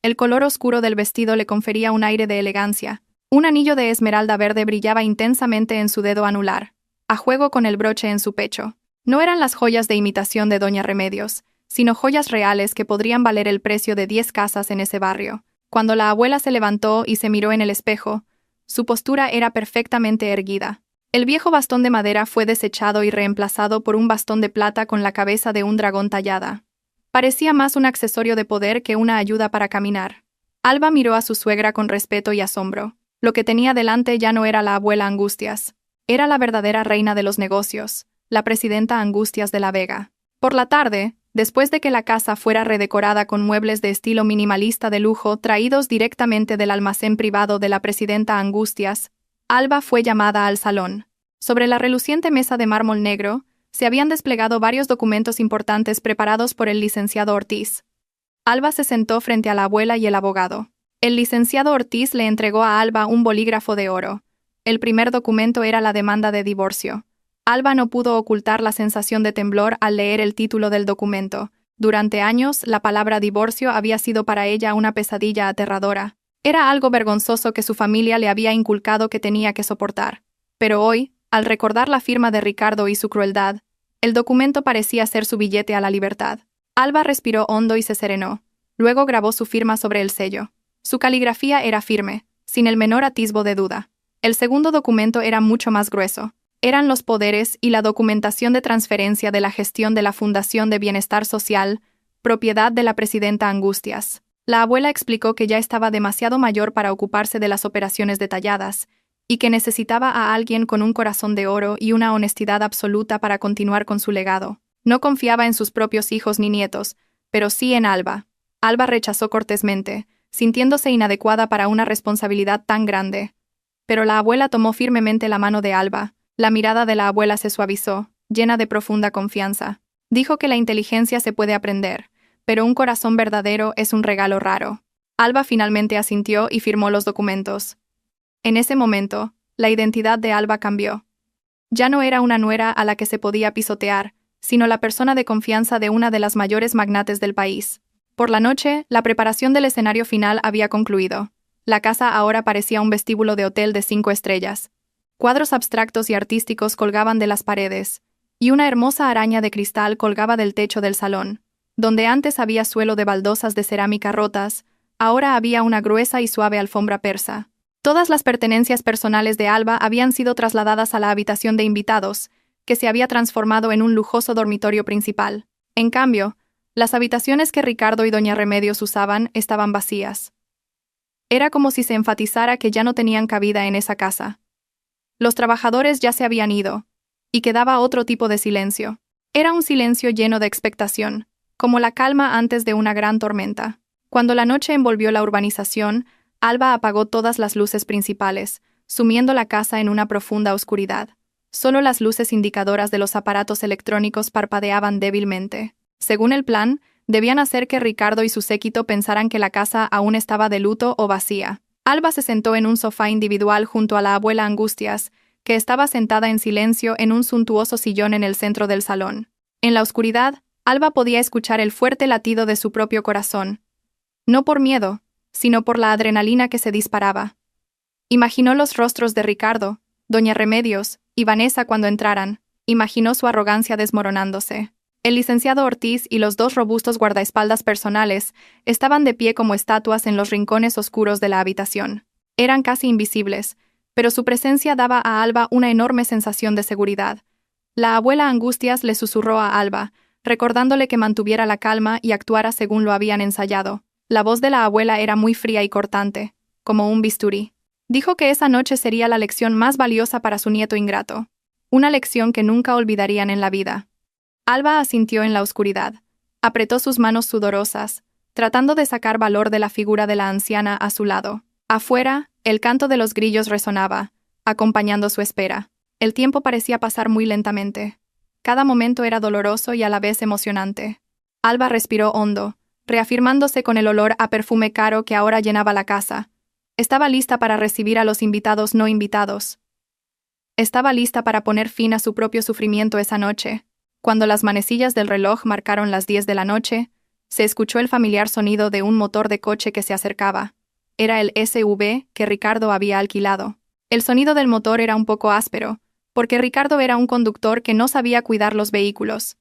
El color oscuro del vestido le confería un aire de elegancia. Un anillo de esmeralda verde brillaba intensamente en su dedo anular, a juego con el broche en su pecho. No eran las joyas de imitación de doña Remedios, sino joyas reales que podrían valer el precio de 10 casas en ese barrio. Cuando la abuela se levantó y se miró en el espejo, Su postura era perfectamente erguida. El viejo bastón de madera fue desechado y reemplazado por un bastón de plata con la cabeza de un dragón tallada. Parecía más un accesorio de poder que una ayuda para caminar. Alba miró a su suegra con respeto y asombro. Lo que tenía delante ya no era la abuela Angustias. Era la verdadera reina de los negocios, la presidenta Angustias de la Vega. Por la tarde, después de que la casa fuera redecorada con muebles de estilo minimalista de lujo traídos directamente del almacén privado de la presidenta Angustias, Alba fue llamada al salón. Sobre la reluciente mesa de mármol negro, se habían desplegado varios documentos importantes preparados por el licenciado Ortiz. Alba se sentó frente a la abuela y el abogado. El licenciado Ortiz le entregó a Alba un bolígrafo de oro. El primer documento era la demanda de divorcio. Alba no pudo ocultar la sensación de temblor al leer el título del documento. Durante años, la palabra divorcio había sido para ella una pesadilla aterradora. Era algo vergonzoso que su familia le había inculcado que tenía que soportar. Pero hoy, al recordar la firma de Ricardo y su crueldad, el documento parecía ser su billete a la libertad. Alba respiró hondo y se serenó. Luego grabó su firma sobre el sello. Su caligrafía era firme, sin el menor atisbo de duda. El segundo documento era mucho más grueso. Eran los poderes y la documentación de transferencia de la gestión de la Fundación de Bienestar Social, propiedad de la presidenta Angustias. La abuela explicó que ya estaba demasiado mayor para ocuparse de las operaciones detalladas, y que necesitaba a alguien con un corazón de oro y una honestidad absoluta para continuar con su legado. No confiaba en sus propios hijos ni nietos, pero sí en Alba. Alba rechazó cortésmente, sintiéndose inadecuada para una responsabilidad tan grande. Pero la abuela tomó firmemente la mano de Alba. La mirada de la abuela se suavizó, llena de profunda confianza. Dijo que la inteligencia se puede aprender, pero un corazón verdadero es un regalo raro. Alba finalmente asintió y firmó los documentos. En ese momento, la identidad de Alba cambió. Ya no era una nuera a la que se podía pisotear, sino la persona de confianza de una de las mayores magnates del país. Por la noche, la preparación del escenario final había concluido. La casa ahora parecía un vestíbulo de hotel de 5 estrellas. Cuadros abstractos y artísticos colgaban de las paredes, y una hermosa araña de cristal colgaba del techo del salón. Donde antes había suelo de baldosas de cerámica rotas, ahora había una gruesa y suave alfombra persa. Todas las pertenencias personales de Alba habían sido trasladadas a la habitación de invitados, que se había transformado en un lujoso dormitorio principal. En cambio, las habitaciones que Ricardo y doña Remedios usaban estaban vacías. Era como si se enfatizara que ya no tenían cabida en esa casa. Los trabajadores ya se habían ido, y quedaba otro tipo de silencio. Era un silencio lleno de expectación, como la calma antes de una gran tormenta. Cuando la noche envolvió la urbanización, Alba apagó todas las luces principales, sumiendo la casa en una profunda oscuridad. Solo las luces indicadoras de los aparatos electrónicos parpadeaban débilmente. Según el plan, debían hacer que Ricardo y su séquito pensaran que la casa aún estaba de luto o vacía. Alba se sentó en un sofá individual junto a la abuela Angustias, que estaba sentada en silencio en un suntuoso sillón en el centro del salón. En la oscuridad, Alba podía escuchar el fuerte latido de su propio corazón. No por miedo, sino por la adrenalina que se disparaba. Imaginó los rostros de Ricardo, doña Remedios y Vanessa cuando entraran. Imaginó su arrogancia desmoronándose. El licenciado Ortiz y los 2 robustos guardaespaldas personales estaban de pie como estatuas en los rincones oscuros de la habitación. Eran casi invisibles, pero su presencia daba a Alba una enorme sensación de seguridad. La abuela Angustias le susurró a Alba, recordándole que mantuviera la calma y actuara según lo habían ensayado. La voz de la abuela era muy fría y cortante, como un bisturí. Dijo que esa noche sería la lección más valiosa para su nieto ingrato. Una lección que nunca olvidarían en la vida. Alba asintió en la oscuridad. Apretó sus manos sudorosas, tratando de sacar valor de la figura de la anciana a su lado. Afuera, el canto de los grillos resonaba, acompañando su espera. El tiempo parecía pasar muy lentamente. Cada momento era doloroso y a la vez emocionante. Alba respiró hondo, reafirmándose con el olor a perfume caro que ahora llenaba la casa. Estaba lista para recibir a los invitados no invitados. Estaba lista para poner fin a su propio sufrimiento esa noche. Cuando las manecillas del reloj marcaron las 10 de la noche, se escuchó el familiar sonido de un motor de coche que se acercaba. Era el SUV que Ricardo había alquilado. El sonido del motor era un poco áspero, porque Ricardo era un conductor que no sabía cuidar los vehículos.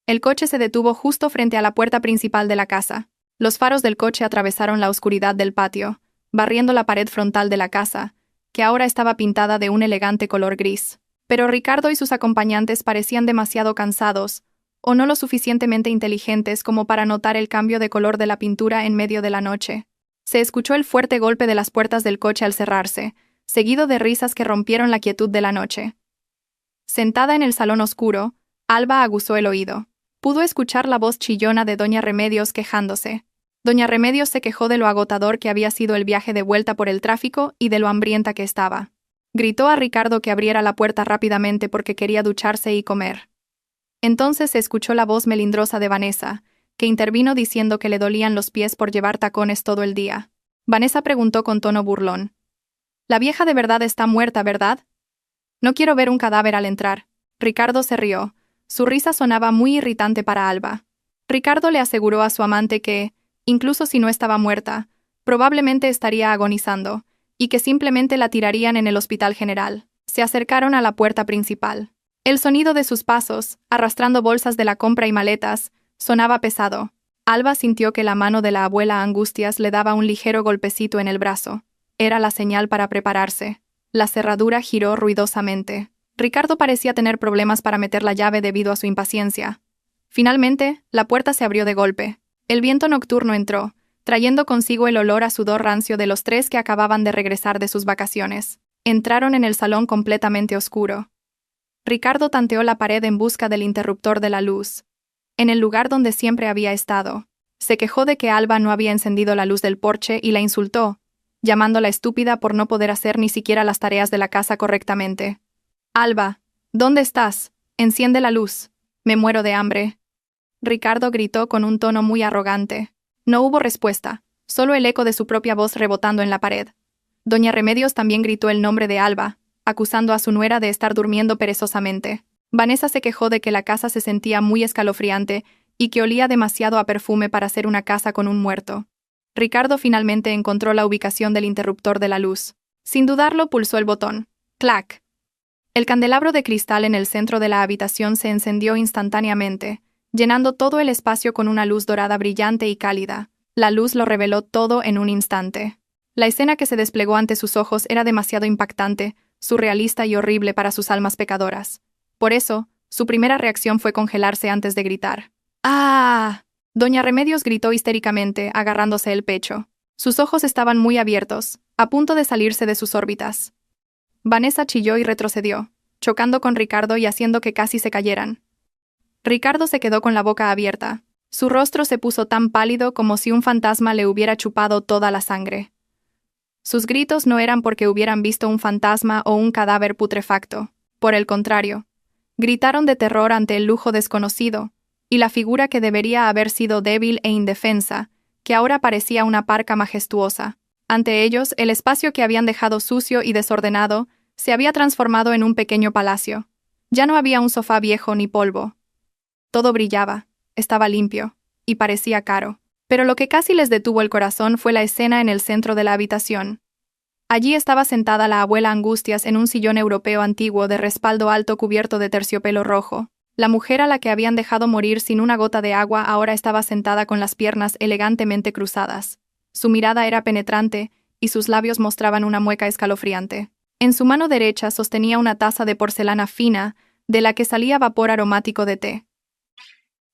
El coche se detuvo justo frente a la puerta principal de la casa. Los faros del coche atravesaron la oscuridad del patio, barriendo la pared frontal de la casa, que ahora estaba pintada de un elegante color gris. Pero Ricardo y sus acompañantes parecían demasiado cansados, o no lo suficientemente inteligentes como para notar el cambio de color de la pintura en medio de la noche. Se escuchó el fuerte golpe de las puertas del coche al cerrarse, seguido de risas que rompieron la quietud de la noche. Sentada en el salón oscuro, Alba aguzó el oído. Pudo escuchar la voz chillona de doña Remedios quejándose. Doña Remedios se quejó de lo agotador que había sido el viaje de vuelta por el tráfico y de lo hambrienta que estaba. Gritó a Ricardo que abriera la puerta rápidamente porque quería ducharse y comer. Entonces se escuchó la voz melindrosa de Vanessa, que intervino diciendo que le dolían los pies por llevar tacones todo el día. Vanessa preguntó con tono burlón. «La vieja de verdad está muerta, ¿verdad? No quiero ver un cadáver al entrar». Ricardo se rió. Su risa sonaba muy irritante para Alba. Ricardo le aseguró a su amante que, incluso si no estaba muerta, probablemente estaría agonizando, y que simplemente la tirarían en el hospital general. Se acercaron a la puerta principal. El sonido de sus pasos, arrastrando bolsas de la compra y maletas, sonaba pesado. Alba sintió que la mano de la abuela Angustias le daba un ligero golpecito en el brazo. Era la señal para prepararse. La cerradura giró ruidosamente. Ricardo parecía tener problemas para meter la llave debido a su impaciencia. Finalmente, la puerta se abrió de golpe. El viento nocturno entró, trayendo consigo el olor a sudor rancio de los tres que acababan de regresar de sus vacaciones. Entraron en el salón completamente oscuro. Ricardo tanteó la pared en busca del interruptor de la luz. En el lugar donde siempre había estado. Se quejó de que Alba no había encendido la luz del porche y la insultó, llamándola estúpida por no poder hacer ni siquiera las tareas de la casa correctamente. «Alba, ¿dónde estás? Enciende la luz. Me muero de hambre». Ricardo gritó con un tono muy arrogante. No hubo respuesta, solo el eco de su propia voz rebotando en la pared. Doña Remedios también gritó el nombre de Alba, acusando a su nuera de estar durmiendo perezosamente. Vanessa se quejó de que la casa se sentía muy escalofriante y que olía demasiado a perfume para ser una casa con un muerto. Ricardo finalmente encontró la ubicación del interruptor de la luz. Sin dudarlo, pulsó el botón. ¡Clac! El candelabro de cristal en el centro de la habitación se encendió instantáneamente, llenando todo el espacio con una luz dorada brillante y cálida. La luz lo reveló todo en un instante. La escena que se desplegó ante sus ojos era demasiado impactante, surrealista y horrible para sus almas pecadoras. Por eso, su primera reacción fue congelarse antes de gritar. ¡Ah! Doña Remedios gritó histéricamente, agarrándose el pecho. Sus ojos estaban muy abiertos, a punto de salirse de sus órbitas. Vanessa chilló y retrocedió, chocando con Ricardo y haciendo que casi se cayeran. Ricardo se quedó con la boca abierta. Su rostro se puso tan pálido como si un fantasma le hubiera chupado toda la sangre. Sus gritos no eran porque hubieran visto un fantasma o un cadáver putrefacto. Por el contrario, gritaron de terror ante el lujo desconocido, y la figura que debería haber sido débil e indefensa, que ahora parecía una parca majestuosa. Ante ellos, el espacio que habían dejado sucio y desordenado se había transformado en un pequeño palacio. Ya no había un sofá viejo ni polvo. Todo brillaba, estaba limpio, y parecía caro. Pero lo que casi les detuvo el corazón fue la escena en el centro de la habitación. Allí estaba sentada la abuela Angustias en un sillón europeo antiguo de respaldo alto cubierto de terciopelo rojo. La mujer a la que habían dejado morir sin una gota de agua ahora estaba sentada con las piernas elegantemente cruzadas. Su mirada era penetrante, y sus labios mostraban una mueca escalofriante. En su mano derecha sostenía una taza de porcelana fina, de la que salía vapor aromático de té.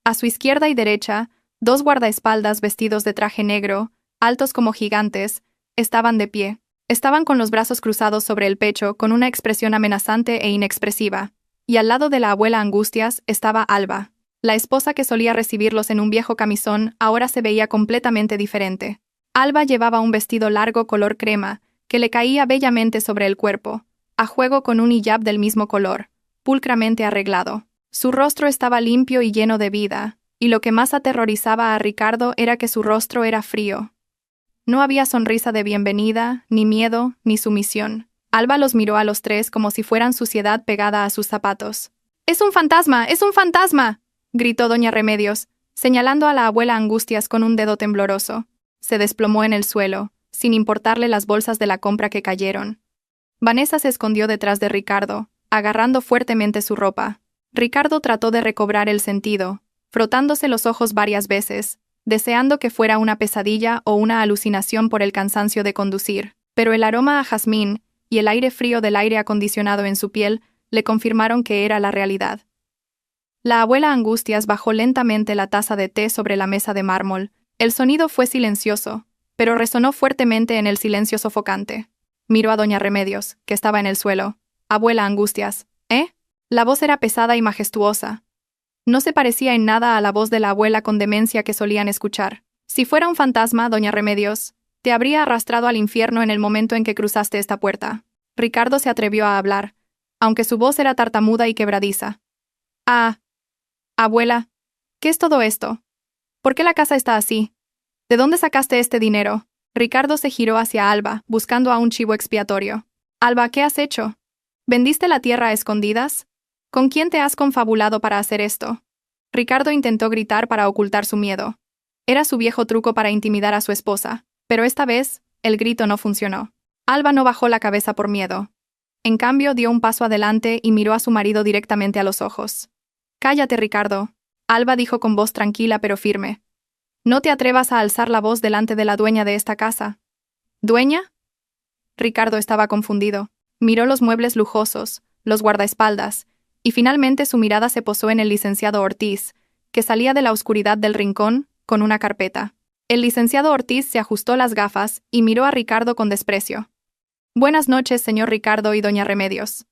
A su izquierda y derecha, dos guardaespaldas vestidos de traje negro, altos como gigantes, estaban de pie. Estaban con los brazos cruzados sobre el pecho, con una expresión amenazante e inexpresiva. Y al lado de la abuela Angustias estaba Alba. La esposa que solía recibirlos en un viejo camisón ahora se veía completamente diferente. Alba llevaba un vestido largo color crema, que le caía bellamente sobre el cuerpo, a juego con un hijab del mismo color, pulcramente arreglado. Su rostro estaba limpio y lleno de vida, y lo que más aterrorizaba a Ricardo era que su rostro era frío. No había sonrisa de bienvenida, ni miedo, ni sumisión. Alba los miró a los tres como si fueran suciedad pegada a sus zapatos. ¡Es un fantasma! ¡Es un fantasma!, gritó doña Remedios, señalando a la abuela Angustias con un dedo tembloroso. Se desplomó en el suelo, sin importarle las bolsas de la compra que cayeron. Vanessa se escondió detrás de Ricardo, agarrando fuertemente su ropa. Ricardo trató de recobrar el sentido, frotándose los ojos varias veces, deseando que fuera una pesadilla o una alucinación por el cansancio de conducir. Pero el aroma a jazmín y el aire frío del aire acondicionado en su piel le confirmaron que era la realidad. La abuela Angustias bajó lentamente la taza de té sobre la mesa de mármol. El sonido fue silencioso, pero resonó fuertemente en el silencio sofocante. Miró a doña Remedios, que estaba en el suelo. «Abuela Angustias, ¿eh?» La voz era pesada y majestuosa. No se parecía en nada a la voz de la abuela con demencia que solían escuchar. «Si fuera un fantasma, doña Remedios, te habría arrastrado al infierno en el momento en que cruzaste esta puerta». Ricardo se atrevió a hablar, aunque su voz era tartamuda y quebradiza. «Ah, abuela, ¿qué es todo esto? ¿Por qué la casa está así? ¿De dónde sacaste este dinero?» Ricardo se giró hacia Alba, buscando a un chivo expiatorio. «Alba, ¿qué has hecho? ¿Vendiste la tierra a escondidas? ¿Con quién te has confabulado para hacer esto?» Ricardo intentó gritar para ocultar su miedo. Era su viejo truco para intimidar a su esposa, pero esta vez, el grito no funcionó. Alba no bajó la cabeza por miedo. En cambio, dio un paso adelante y miró a su marido directamente a los ojos. «Cállate, Ricardo», Alba dijo con voz tranquila pero firme. «No te atrevas a alzar la voz delante de la dueña de esta casa». «¿Dueña?» Ricardo estaba confundido. Miró los muebles lujosos, los guardaespaldas, y finalmente su mirada se posó en el licenciado Ortiz, que salía de la oscuridad del rincón, con una carpeta. El licenciado Ortiz se ajustó las gafas y miró a Ricardo con desprecio. «Buenas noches, señor Ricardo y doña Remedios»,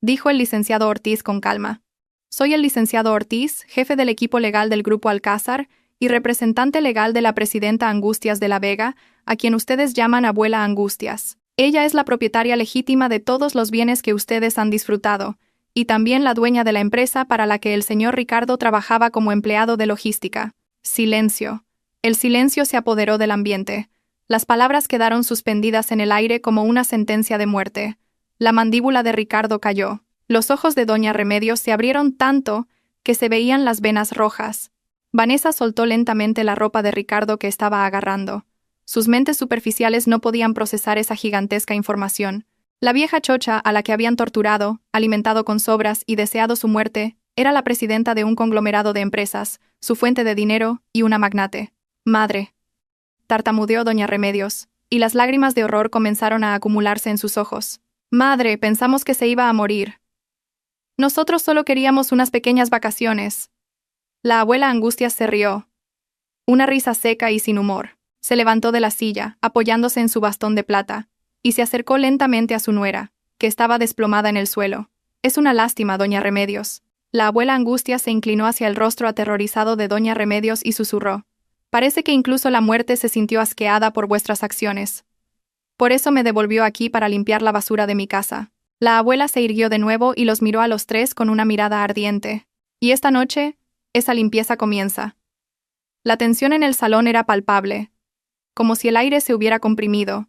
dijo el licenciado Ortiz con calma. «Soy el licenciado Ortiz, jefe del equipo legal del Grupo Alcázar y representante legal de la presidenta Angustias de la Vega, a quien ustedes llaman abuela Angustias. Ella es la propietaria legítima de todos los bienes que ustedes han disfrutado, y también la dueña de la empresa para la que el señor Ricardo trabajaba como empleado de logística». Silencio. El silencio se apoderó del ambiente. Las palabras quedaron suspendidas en el aire como una sentencia de muerte. La mandíbula de Ricardo cayó. Los ojos de doña Remedios se abrieron tanto que se veían las venas rojas. Vanessa soltó lentamente la ropa de Ricardo que estaba agarrando. Sus mentes superficiales no podían procesar esa gigantesca información. La vieja chocha a la que habían torturado, alimentado con sobras y deseado su muerte, era la presidenta de un conglomerado de empresas, su fuente de dinero y una magnate. «Madre», tartamudeó doña Remedios, y las lágrimas de horror comenzaron a acumularse en sus ojos. «Madre, pensamos que se iba a morir. Nosotros solo queríamos unas pequeñas vacaciones». La abuela Angustias se rió. Una risa seca y sin humor. Se levantó de la silla, apoyándose en su bastón de plata, y se acercó lentamente a su nuera, que estaba desplomada en el suelo. «Es una lástima, doña Remedios». La abuela Angustias se inclinó hacia el rostro aterrorizado de doña Remedios y susurró. «Parece que incluso la muerte se sintió asqueada por vuestras acciones. Por eso me devolvió aquí para limpiar la basura de mi casa». La abuela se irguió de nuevo y los miró a los tres con una mirada ardiente. «Y esta noche, esa limpieza comienza». La tensión en el salón era palpable, como si el aire se hubiera comprimido,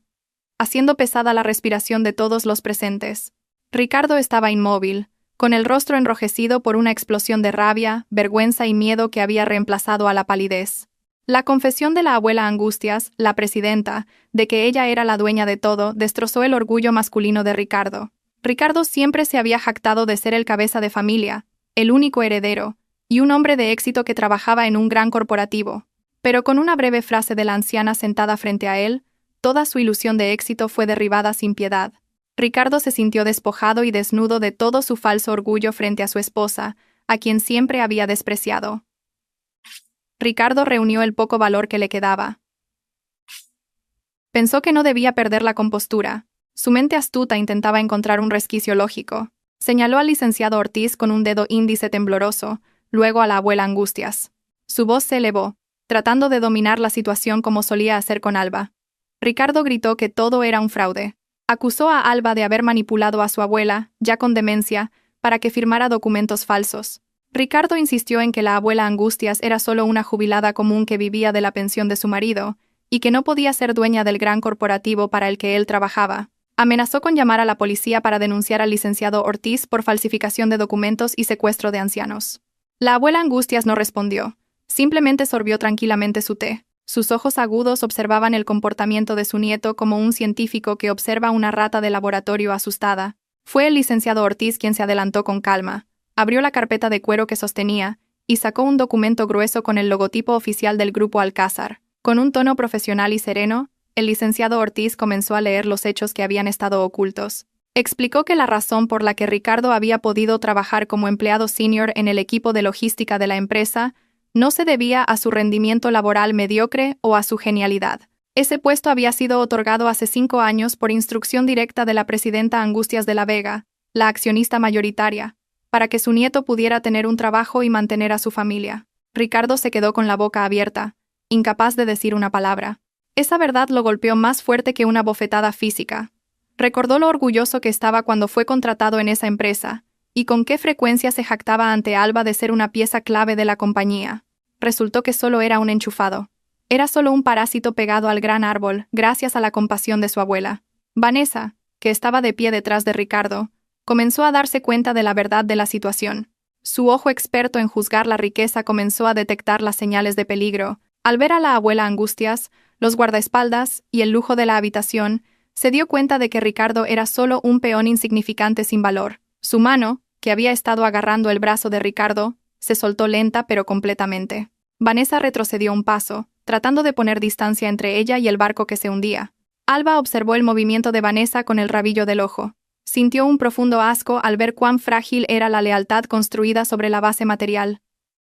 haciendo pesada la respiración de todos los presentes. Ricardo estaba inmóvil, con el rostro enrojecido por una explosión de rabia, vergüenza y miedo que había reemplazado a la palidez. La confesión de la abuela Angustias, la presidenta, de que ella era la dueña de todo, destrozó el orgullo masculino de Ricardo. Ricardo siempre se había jactado de ser el cabeza de familia, el único heredero, y un hombre de éxito que trabajaba en un gran corporativo. Pero con una breve frase de la anciana sentada frente a él, toda su ilusión de éxito fue derribada sin piedad. Ricardo se sintió despojado y desnudo de todo su falso orgullo frente a su esposa, a quien siempre había despreciado. Ricardo reunió el poco valor que le quedaba. Pensó que no debía perder la compostura. Su mente astuta intentaba encontrar un resquicio lógico. Señaló al licenciado Ortiz con un dedo índice tembloroso, luego a la abuela Angustias. Su voz se elevó, tratando de dominar la situación como solía hacer con Alba. Ricardo gritó que todo era un fraude. Acusó a Alba de haber manipulado a su abuela, ya con demencia, para que firmara documentos falsos. Ricardo insistió en que la abuela Angustias era solo una jubilada común que vivía de la pensión de su marido, y que no podía ser dueña del gran corporativo para el que él trabajaba. Amenazó con llamar a la policía para denunciar al licenciado Ortiz por falsificación de documentos y secuestro de ancianos. La abuela Angustias no respondió. Simplemente sorbió tranquilamente su té. Sus ojos agudos observaban el comportamiento de su nieto como un científico que observa una rata de laboratorio asustada. Fue el licenciado Ortiz quien se adelantó con calma, abrió la carpeta de cuero que sostenía y sacó un documento grueso con el logotipo oficial del Grupo Alcázar. Con un tono profesional y sereno, El licenciado Ortiz comenzó a leer los hechos que habían estado ocultos. Explicó que la razón por la que Ricardo había podido trabajar como empleado senior en el equipo de logística de la empresa no se debía a su rendimiento laboral mediocre o a su genialidad. Ese puesto había sido otorgado hace 5 años por instrucción directa de la presidenta Angustias de la Vega, la accionista mayoritaria, para que su nieto pudiera tener un trabajo y mantener a su familia. Ricardo se quedó con la boca abierta, incapaz de decir una palabra. Esa verdad lo golpeó más fuerte que una bofetada física. Recordó lo orgulloso que estaba cuando fue contratado en esa empresa, y con qué frecuencia se jactaba ante Alba de ser una pieza clave de la compañía. Resultó que solo era un enchufado. Era solo un parásito pegado al gran árbol, gracias a la compasión de su abuela. Vanessa, que estaba de pie detrás de Ricardo, comenzó a darse cuenta de la verdad de la situación. Su ojo experto en juzgar la riqueza comenzó a detectar las señales de peligro. Al ver a la abuela Angustias, los guardaespaldas y el lujo de la habitación, se dio cuenta de que Ricardo era solo un peón insignificante sin valor. Su mano, que había estado agarrando el brazo de Ricardo, se soltó lenta pero completamente. Vanessa retrocedió un paso, tratando de poner distancia entre ella y el barco que se hundía. Alba observó el movimiento de Vanessa con el rabillo del ojo. Sintió un profundo asco al ver cuán frágil era la lealtad construida sobre la base material.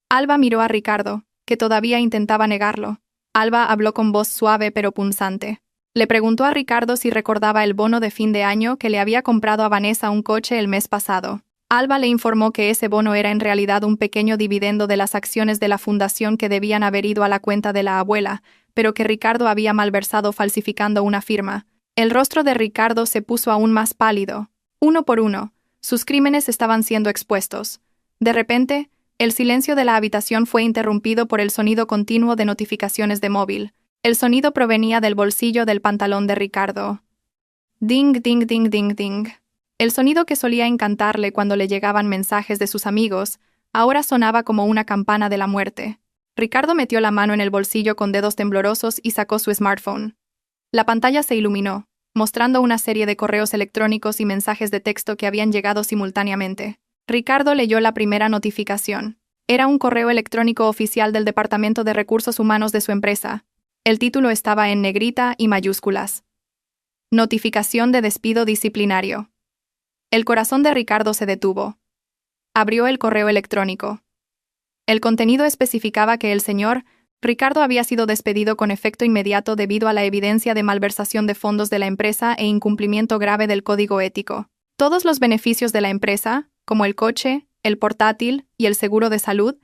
Alba miró a Ricardo, que todavía intentaba negarlo. Alba habló con voz suave pero punzante. Le preguntó a Ricardo si recordaba el bono de fin de año que le había comprado a Vanessa un coche el mes pasado. Alba le informó que ese bono era en realidad un pequeño dividendo de las acciones de la fundación que debían haber ido a la cuenta de la abuela, pero que Ricardo había malversado falsificando una firma. El rostro de Ricardo se puso aún más pálido. Uno por uno, sus crímenes estaban siendo expuestos. De repente, el silencio de la habitación fue interrumpido por el sonido continuo de notificaciones de móvil. El sonido provenía del bolsillo del pantalón de Ricardo. Ding, ding, ding, ding, ding. El sonido que solía encantarle cuando le llegaban mensajes de sus amigos, ahora sonaba como una campana de la muerte. Ricardo metió la mano en el bolsillo con dedos temblorosos y sacó su smartphone. La pantalla se iluminó, mostrando una serie de correos electrónicos y mensajes de texto que habían llegado simultáneamente. Ricardo leyó la primera notificación. Era un correo electrónico oficial del Departamento de Recursos Humanos de su empresa. El título estaba en negrita y mayúsculas. Notificación de despido disciplinario. El corazón de Ricardo se detuvo. Abrió el correo electrónico. El contenido especificaba que el señor Ricardo había sido despedido con efecto inmediato debido a la evidencia de malversación de fondos de la empresa e incumplimiento grave del código ético. Todos los beneficios de la empresa, como el coche, el portátil y el seguro de salud,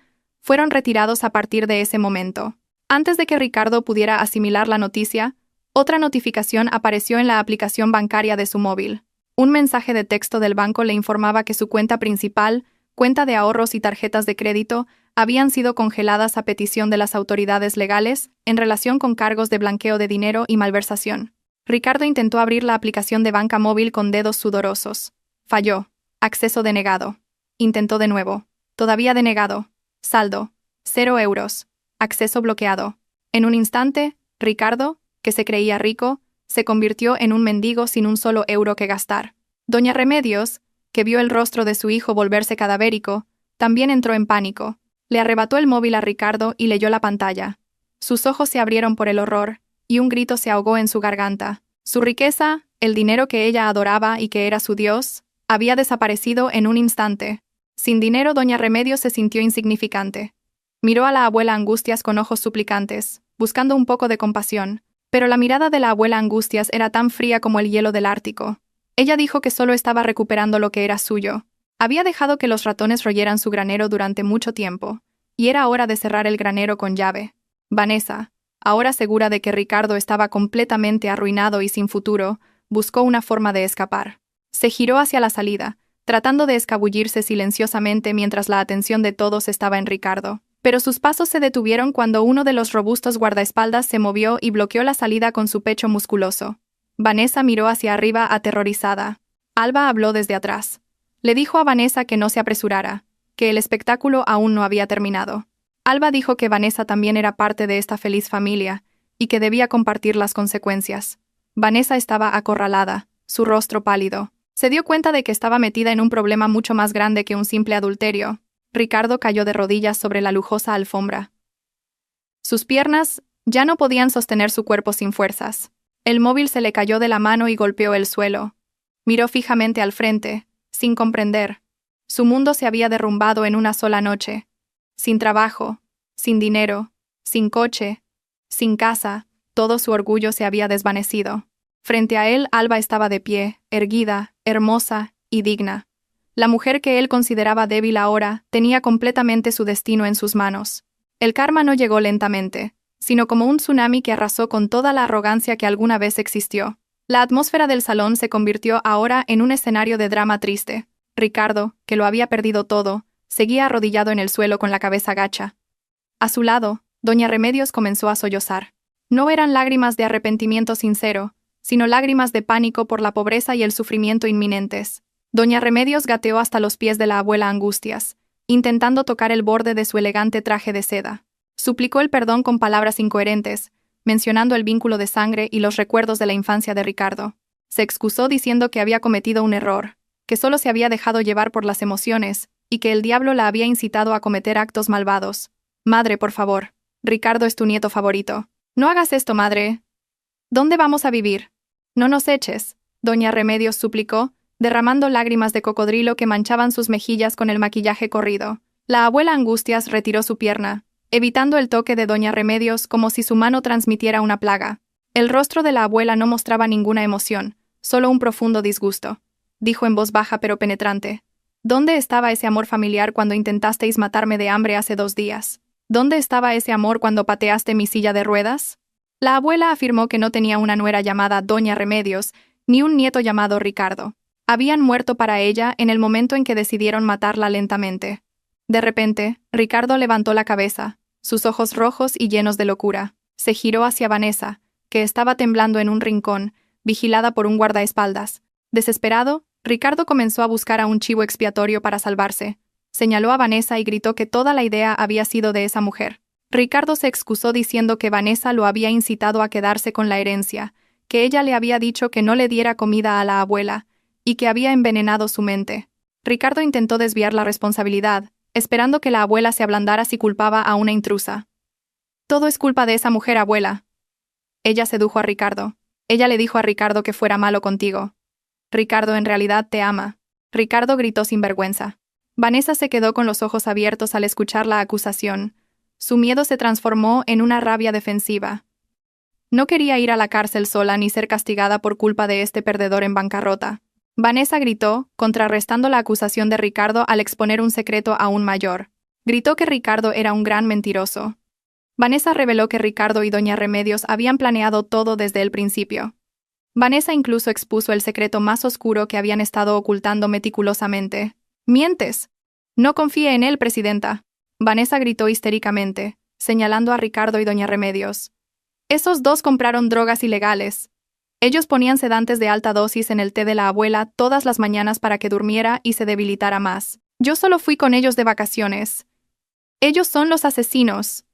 fueron retirados a partir de ese momento. Antes de que Ricardo pudiera asimilar la noticia, otra notificación apareció en la aplicación bancaria de su móvil. Un mensaje de texto del banco le informaba que su cuenta principal, cuenta de ahorros y tarjetas de crédito habían sido congeladas a petición de las autoridades legales en relación con cargos de blanqueo de dinero y malversación. Ricardo intentó abrir la aplicación de banca móvil con dedos sudorosos. Falló. Acceso denegado. Intentó de nuevo. Todavía denegado. Saldo. 0 euros. Acceso bloqueado. En un instante, Ricardo, que se creía rico, se convirtió en un mendigo sin un solo euro que gastar. Doña Remedios, que vio el rostro de su hijo volverse cadavérico, también entró en pánico. Le arrebató el móvil a Ricardo y leyó la pantalla. Sus ojos se abrieron por el horror, y un grito se ahogó en su garganta. Su riqueza, el dinero que ella adoraba y que era su Dios, había desaparecido en un instante. Sin dinero, doña Remedios se sintió insignificante. Miró a la abuela Angustias con ojos suplicantes, buscando un poco de compasión, pero la mirada de la abuela Angustias era tan fría como el hielo del Ártico. Ella dijo que solo estaba recuperando lo que era suyo. Había dejado que los ratones royeran su granero durante mucho tiempo, y era hora de cerrar el granero con llave. Vanessa, ahora segura de que Ricardo estaba completamente arruinado y sin futuro, buscó una forma de escapar. Se giró hacia la salida, tratando de escabullirse silenciosamente mientras la atención de todos estaba en Ricardo. Pero sus pasos se detuvieron cuando uno de los robustos guardaespaldas se movió y bloqueó la salida con su pecho musculoso. Vanessa miró hacia arriba aterrorizada. Alba habló desde atrás. Le dijo a Vanessa que no se apresurara, que el espectáculo aún no había terminado. Alba dijo que Vanessa también era parte de esta feliz familia, y que debía compartir las consecuencias. Vanessa estaba acorralada, su rostro pálido. Se dio cuenta de que estaba metida en un problema mucho más grande que un simple adulterio. Ricardo cayó de rodillas sobre la lujosa alfombra. Sus piernas ya no podían sostener su cuerpo sin fuerzas. El móvil se le cayó de la mano y golpeó el suelo. Miró fijamente al frente, sin comprender. Su mundo se había derrumbado en una sola noche. Sin trabajo, sin dinero, sin coche, sin casa, todo su orgullo se había desvanecido. Frente a él, Alba estaba de pie, erguida, hermosa y digna. La mujer que él consideraba débil ahora tenía completamente su destino en sus manos. El karma no llegó lentamente, sino como un tsunami que arrasó con toda la arrogancia que alguna vez existió. La atmósfera del salón se convirtió ahora en un escenario de drama triste. Ricardo, que lo había perdido todo, seguía arrodillado en el suelo con la cabeza gacha. A su lado, doña Remedios comenzó a sollozar. No eran lágrimas de arrepentimiento sincero, sino lágrimas de pánico por la pobreza y el sufrimiento inminentes. Doña Remedios gateó hasta los pies de la abuela Angustias, intentando tocar el borde de su elegante traje de seda. Suplicó el perdón con palabras incoherentes, mencionando el vínculo de sangre y los recuerdos de la infancia de Ricardo. Se excusó diciendo que había cometido un error, que solo se había dejado llevar por las emociones, y que el diablo la había incitado a cometer actos malvados. Madre, por favor. Ricardo es tu nieto favorito. No hagas esto, madre. ¿Dónde vamos a vivir? No nos eches, doña Remedios suplicó, derramando lágrimas de cocodrilo que manchaban sus mejillas con el maquillaje corrido. La abuela Angustias retiró su pierna, evitando el toque de doña Remedios como si su mano transmitiera una plaga. El rostro de la abuela no mostraba ninguna emoción, solo un profundo disgusto. Dijo en voz baja pero penetrante. ¿Dónde estaba ese amor familiar cuando intentasteis matarme de hambre hace 2 días? ¿Dónde estaba ese amor cuando pateaste mi silla de ruedas? La abuela afirmó que no tenía una nuera llamada Doña Remedios, ni un nieto llamado Ricardo. Habían muerto para ella en el momento en que decidieron matarla lentamente. De repente, Ricardo levantó la cabeza, sus ojos rojos y llenos de locura. Se giró hacia Vanessa, que estaba temblando en un rincón, vigilada por un guardaespaldas. Desesperado, Ricardo comenzó a buscar a un chivo expiatorio para salvarse. Señaló a Vanessa y gritó que toda la idea había sido de esa mujer. Ricardo se excusó diciendo que Vanessa lo había incitado a quedarse con la herencia, que ella le había dicho que no le diera comida a la abuela, y que había envenenado su mente. Ricardo intentó desviar la responsabilidad, esperando que la abuela se ablandara si culpaba a una intrusa. Todo es culpa de esa mujer, abuela. Ella sedujo a Ricardo. Ella le dijo a Ricardo que fuera malo contigo. Ricardo en realidad te ama. Ricardo gritó sin vergüenza. Vanessa se quedó con los ojos abiertos al escuchar la acusación. Su miedo se transformó en una rabia defensiva. No quería ir a la cárcel sola ni ser castigada por culpa de este perdedor en bancarrota. Vanessa gritó, contrarrestando la acusación de Ricardo al exponer un secreto aún mayor. Gritó que Ricardo era un gran mentiroso. Vanessa reveló que Ricardo y doña Remedios habían planeado todo desde el principio. Vanessa incluso expuso el secreto más oscuro que habían estado ocultando meticulosamente. «¡Mientes! No confíe en él, presidenta», Vanessa gritó histéricamente, señalando a Ricardo y doña Remedios. «Esos dos compraron drogas ilegales. Ellos ponían sedantes de alta dosis en el té de la abuela todas las mañanas para que durmiera y se debilitara más. Yo solo fui con ellos de vacaciones. Ellos son los asesinos».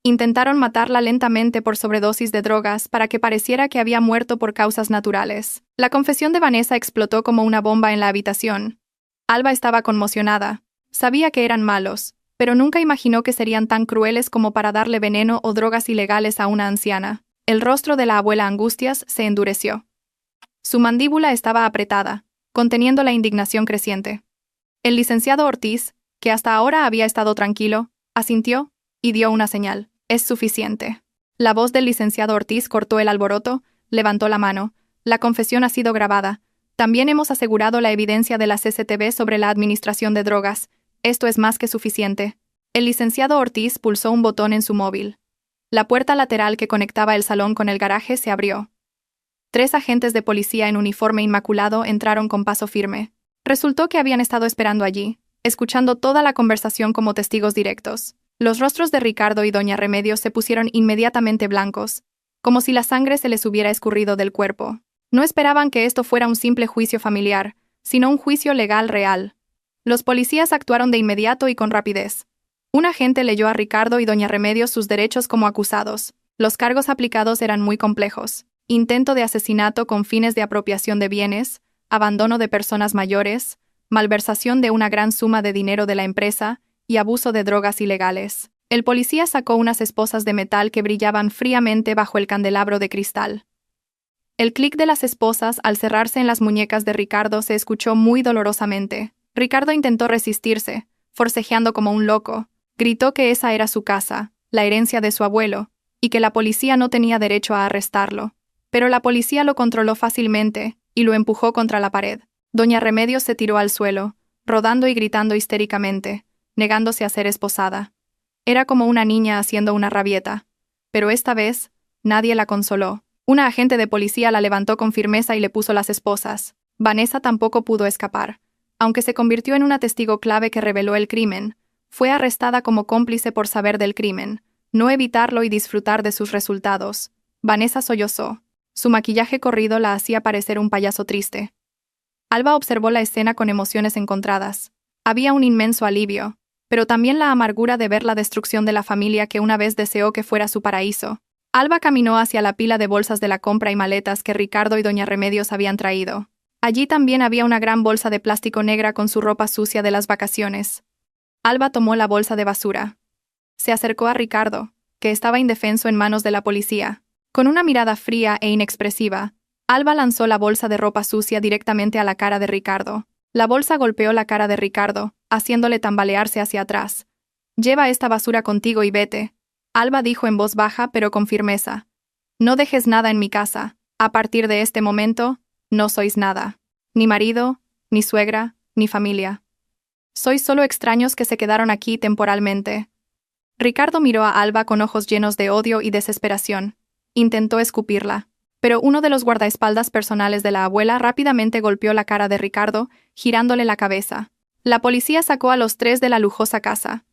Intentaron matarla lentamente por sobredosis de drogas para que pareciera que había muerto por causas naturales. La confesión de Vanessa explotó como una bomba en la habitación. Alba estaba conmocionada. Sabía que eran malos, pero nunca imaginó que serían tan crueles como para darle veneno o drogas ilegales a una anciana. El rostro de la abuela Angustias se endureció. Su mandíbula estaba apretada, conteniendo la indignación creciente. El licenciado Ortiz, que hasta ahora había estado tranquilo, asintió y dio una señal. «Es suficiente». La voz del licenciado Ortiz cortó el alboroto, levantó la mano. «La confesión ha sido grabada. También hemos asegurado la evidencia de la CCTV sobre la administración de drogas. Esto es más que suficiente». El licenciado Ortiz pulsó un botón en su móvil. La puerta lateral que conectaba el salón con el garaje se abrió. 3 agentes de policía en uniforme inmaculado entraron con paso firme. Resultó que habían estado esperando allí, escuchando toda la conversación como testigos directos. Los rostros de Ricardo y doña Remedios se pusieron inmediatamente blancos, como si la sangre se les hubiera escurrido del cuerpo. No esperaban que esto fuera un simple juicio familiar, sino un juicio legal real. Los policías actuaron de inmediato y con rapidez. Un agente leyó a Ricardo y doña Remedios sus derechos como acusados. Los cargos aplicados eran muy complejos. Intento de asesinato con fines de apropiación de bienes, abandono de personas mayores, malversación de una gran suma de dinero de la empresa y abuso de drogas ilegales. El policía sacó unas esposas de metal que brillaban fríamente bajo el candelabro de cristal. El clic de las esposas al cerrarse en las muñecas de Ricardo se escuchó muy dolorosamente. Ricardo intentó resistirse, forcejeando como un loco. Gritó que esa era su casa, la herencia de su abuelo, y que la policía no tenía derecho a arrestarlo. Pero la policía lo controló fácilmente y lo empujó contra la pared. Doña Remedios se tiró al suelo, rodando y gritando histéricamente, negándose a ser esposada. Era como una niña haciendo una rabieta. Pero esta vez, nadie la consoló. Una agente de policía la levantó con firmeza y le puso las esposas. Vanessa tampoco pudo escapar. Aunque se convirtió en una testigo clave que reveló el crimen, fue arrestada como cómplice por saber del crimen, no evitarlo y disfrutar de sus resultados. Vanessa sollozó. Su maquillaje corrido la hacía parecer un payaso triste. Alba observó la escena con emociones encontradas. Había un inmenso alivio, pero también la amargura de ver la destrucción de la familia que una vez deseó que fuera su paraíso. Alba caminó hacia la pila de bolsas de la compra y maletas que Ricardo y doña Remedios habían traído. Allí también había una gran bolsa de plástico negra con su ropa sucia de las vacaciones. Alba tomó la bolsa de basura. Se acercó a Ricardo, que estaba indefenso en manos de la policía. Con una mirada fría e inexpresiva, Alba lanzó la bolsa de ropa sucia directamente a la cara de Ricardo. La bolsa golpeó la cara de Ricardo, haciéndole tambalearse hacia atrás. «Lleva esta basura contigo y vete», Alba dijo en voz baja pero con firmeza. «No dejes nada en mi casa. A partir de este momento, no sois nada. Ni marido, ni suegra, ni familia. Sois solo extraños que se quedaron aquí temporalmente». Ricardo miró a Alba con ojos llenos de odio y desesperación. Intentó escupirla, pero uno de los guardaespaldas personales de la abuela rápidamente golpeó la cara de Ricardo, girándole la cabeza. La policía sacó a los tres de la lujosa casa.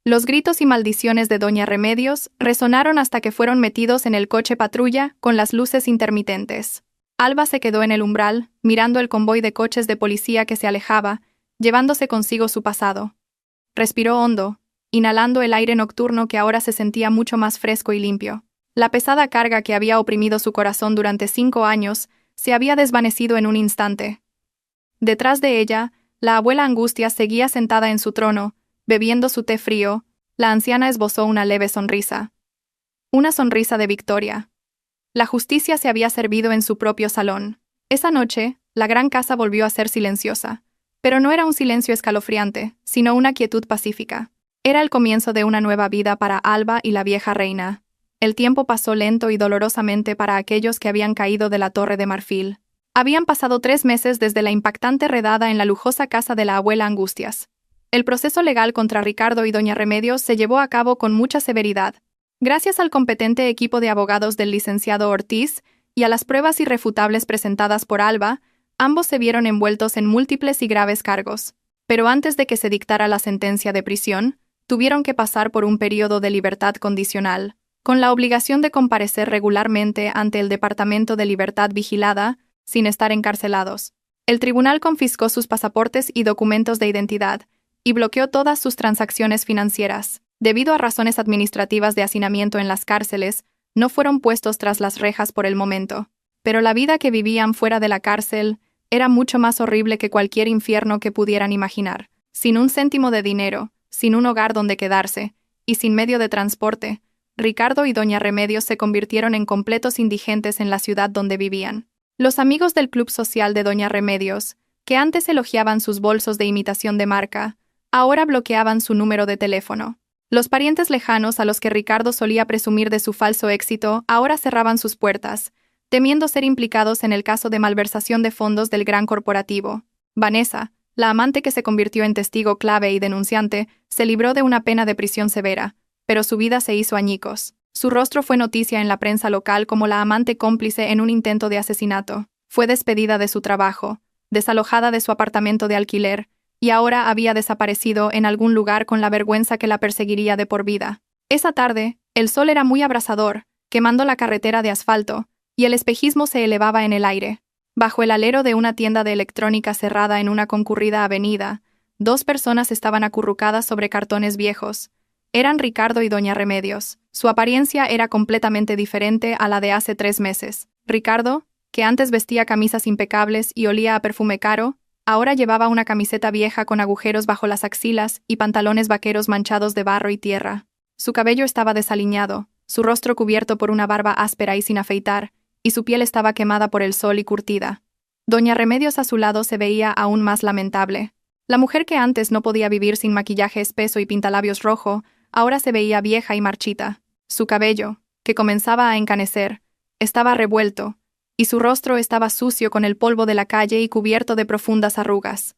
Los gritos y maldiciones de doña Remedios resonaron hasta que fueron metidos en el coche patrulla con las luces intermitentes. Alba se quedó en el umbral, mirando el convoy de coches de policía que se alejaba, llevándose consigo su pasado. Respiró hondo, inhalando el aire nocturno que ahora se sentía mucho más fresco y limpio. La pesada carga que había oprimido su corazón durante 5 años se había desvanecido en un instante. Detrás de ella, la abuela Angustias seguía sentada en su trono, bebiendo su té frío. La anciana esbozó una leve sonrisa. Una sonrisa de victoria. La justicia se había servido en su propio salón. Esa noche, la gran casa volvió a ser silenciosa. Pero no era un silencio escalofriante, sino una quietud pacífica. Era el comienzo de una nueva vida para Alba y la vieja reina. El tiempo pasó lento y dolorosamente para aquellos que habían caído de la Torre de Marfil. Habían pasado 3 meses desde la impactante redada en la lujosa casa de la abuela Angustias. El proceso legal contra Ricardo y doña Remedios se llevó a cabo con mucha severidad. Gracias al competente equipo de abogados del licenciado Ortiz y a las pruebas irrefutables presentadas por Alba, ambos se vieron envueltos en múltiples y graves cargos. Pero antes de que se dictara la sentencia de prisión, tuvieron que pasar por un período de libertad condicional, con la obligación de comparecer regularmente ante el Departamento de Libertad Vigilada, sin estar encarcelados. El tribunal confiscó sus pasaportes y documentos de identidad, y bloqueó todas sus transacciones financieras. Debido a razones administrativas de hacinamiento en las cárceles, no fueron puestos tras las rejas por el momento. Pero la vida que vivían fuera de la cárcel era mucho más horrible que cualquier infierno que pudieran imaginar. Sin un céntimo de dinero, sin un hogar donde quedarse, y sin medio de transporte, Ricardo y doña Remedios se convirtieron en completos indigentes en la ciudad donde vivían. Los amigos del club social de doña Remedios, que antes elogiaban sus bolsos de imitación de marca, ahora bloqueaban su número de teléfono. Los parientes lejanos a los que Ricardo solía presumir de su falso éxito ahora cerraban sus puertas, temiendo ser implicados en el caso de malversación de fondos del gran corporativo. Vanessa, la amante que se convirtió en testigo clave y denunciante, se libró de una pena de prisión severa, pero su vida se hizo añicos. Su rostro fue noticia en la prensa local como la amante cómplice en un intento de asesinato. Fue despedida de su trabajo, desalojada de su apartamento de alquiler, y ahora había desaparecido en algún lugar con la vergüenza que la perseguiría de por vida. Esa tarde, el sol era muy abrasador, quemando la carretera de asfalto, y el espejismo se elevaba en el aire. Bajo el alero de una tienda de electrónica cerrada en una concurrida avenida, 2 personas estaban acurrucadas sobre cartones viejos. Eran Ricardo y doña Remedios. Su apariencia era completamente diferente a la de hace 3 meses. Ricardo, que antes vestía camisas impecables y olía a perfume caro, ahora llevaba una camiseta vieja con agujeros bajo las axilas y pantalones vaqueros manchados de barro y tierra. Su cabello estaba desaliñado, su rostro cubierto por una barba áspera y sin afeitar, y su piel estaba quemada por el sol y curtida. Doña Remedios a su lado se veía aún más lamentable. La mujer que antes no podía vivir sin maquillaje espeso y pintalabios rojo, ahora se veía vieja y marchita. Su cabello, que comenzaba a encanecer, estaba revuelto, y su rostro estaba sucio con el polvo de la calle y cubierto de profundas arrugas.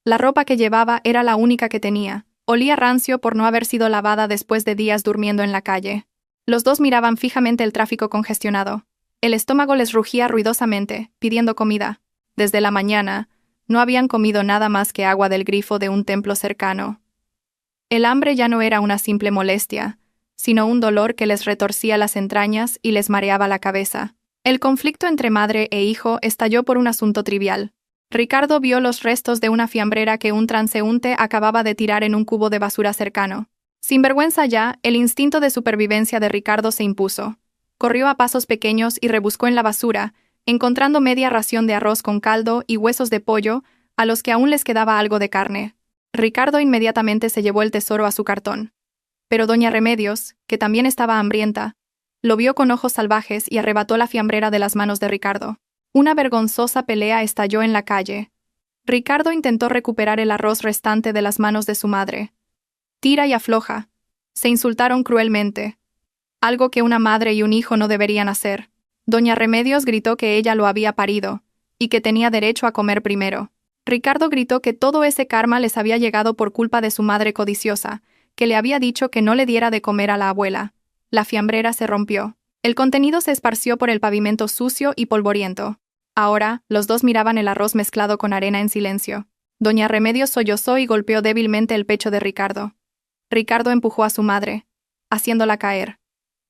La ropa que llevaba era la única que tenía. Olía rancio por no haber sido lavada después de días durmiendo en la calle. Los dos miraban fijamente el tráfico congestionado. El estómago les rugía ruidosamente, pidiendo comida. Desde la mañana, no habían comido nada más que agua del grifo de un templo cercano. El hambre ya no era una simple molestia, sino un dolor que les retorcía las entrañas y les mareaba la cabeza. El conflicto entre madre e hijo estalló por un asunto trivial. Ricardo vio los restos de una fiambrera que un transeúnte acababa de tirar en un cubo de basura cercano. Sin vergüenza ya, el instinto de supervivencia de Ricardo se impuso. Corrió a pasos pequeños y rebuscó en la basura, encontrando media ración de arroz con caldo y huesos de pollo, a los que aún les quedaba algo de carne. Ricardo inmediatamente se llevó el tesoro a su cartón. Pero doña Remedios, que también estaba hambrienta, lo vio con ojos salvajes y arrebató la fiambrera de las manos de Ricardo. Una vergonzosa pelea estalló en la calle. Ricardo intentó recuperar el arroz restante de las manos de su madre. Tira y afloja. Se insultaron cruelmente. Algo que una madre y un hijo no deberían hacer. Doña Remedios gritó que ella lo había parido, y que tenía derecho a comer primero. Ricardo gritó que todo ese karma les había llegado por culpa de su madre codiciosa, que le había dicho que no le diera de comer a la abuela. La fiambrera se rompió. El contenido se esparció por el pavimento sucio y polvoriento. Ahora, los dos miraban el arroz mezclado con arena en silencio. Doña Remedios sollozó y golpeó débilmente el pecho de Ricardo. Ricardo empujó a su madre, haciéndola caer.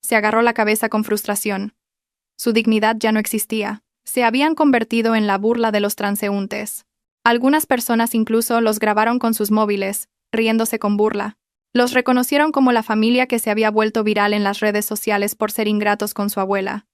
Se agarró la cabeza con frustración. Su dignidad ya no existía. Se habían convertido en la burla de los transeúntes. Algunas personas incluso los grabaron con sus móviles, riéndose con burla. Los reconocieron como la familia que se había vuelto viral en las redes sociales por ser ingratos con su abuela.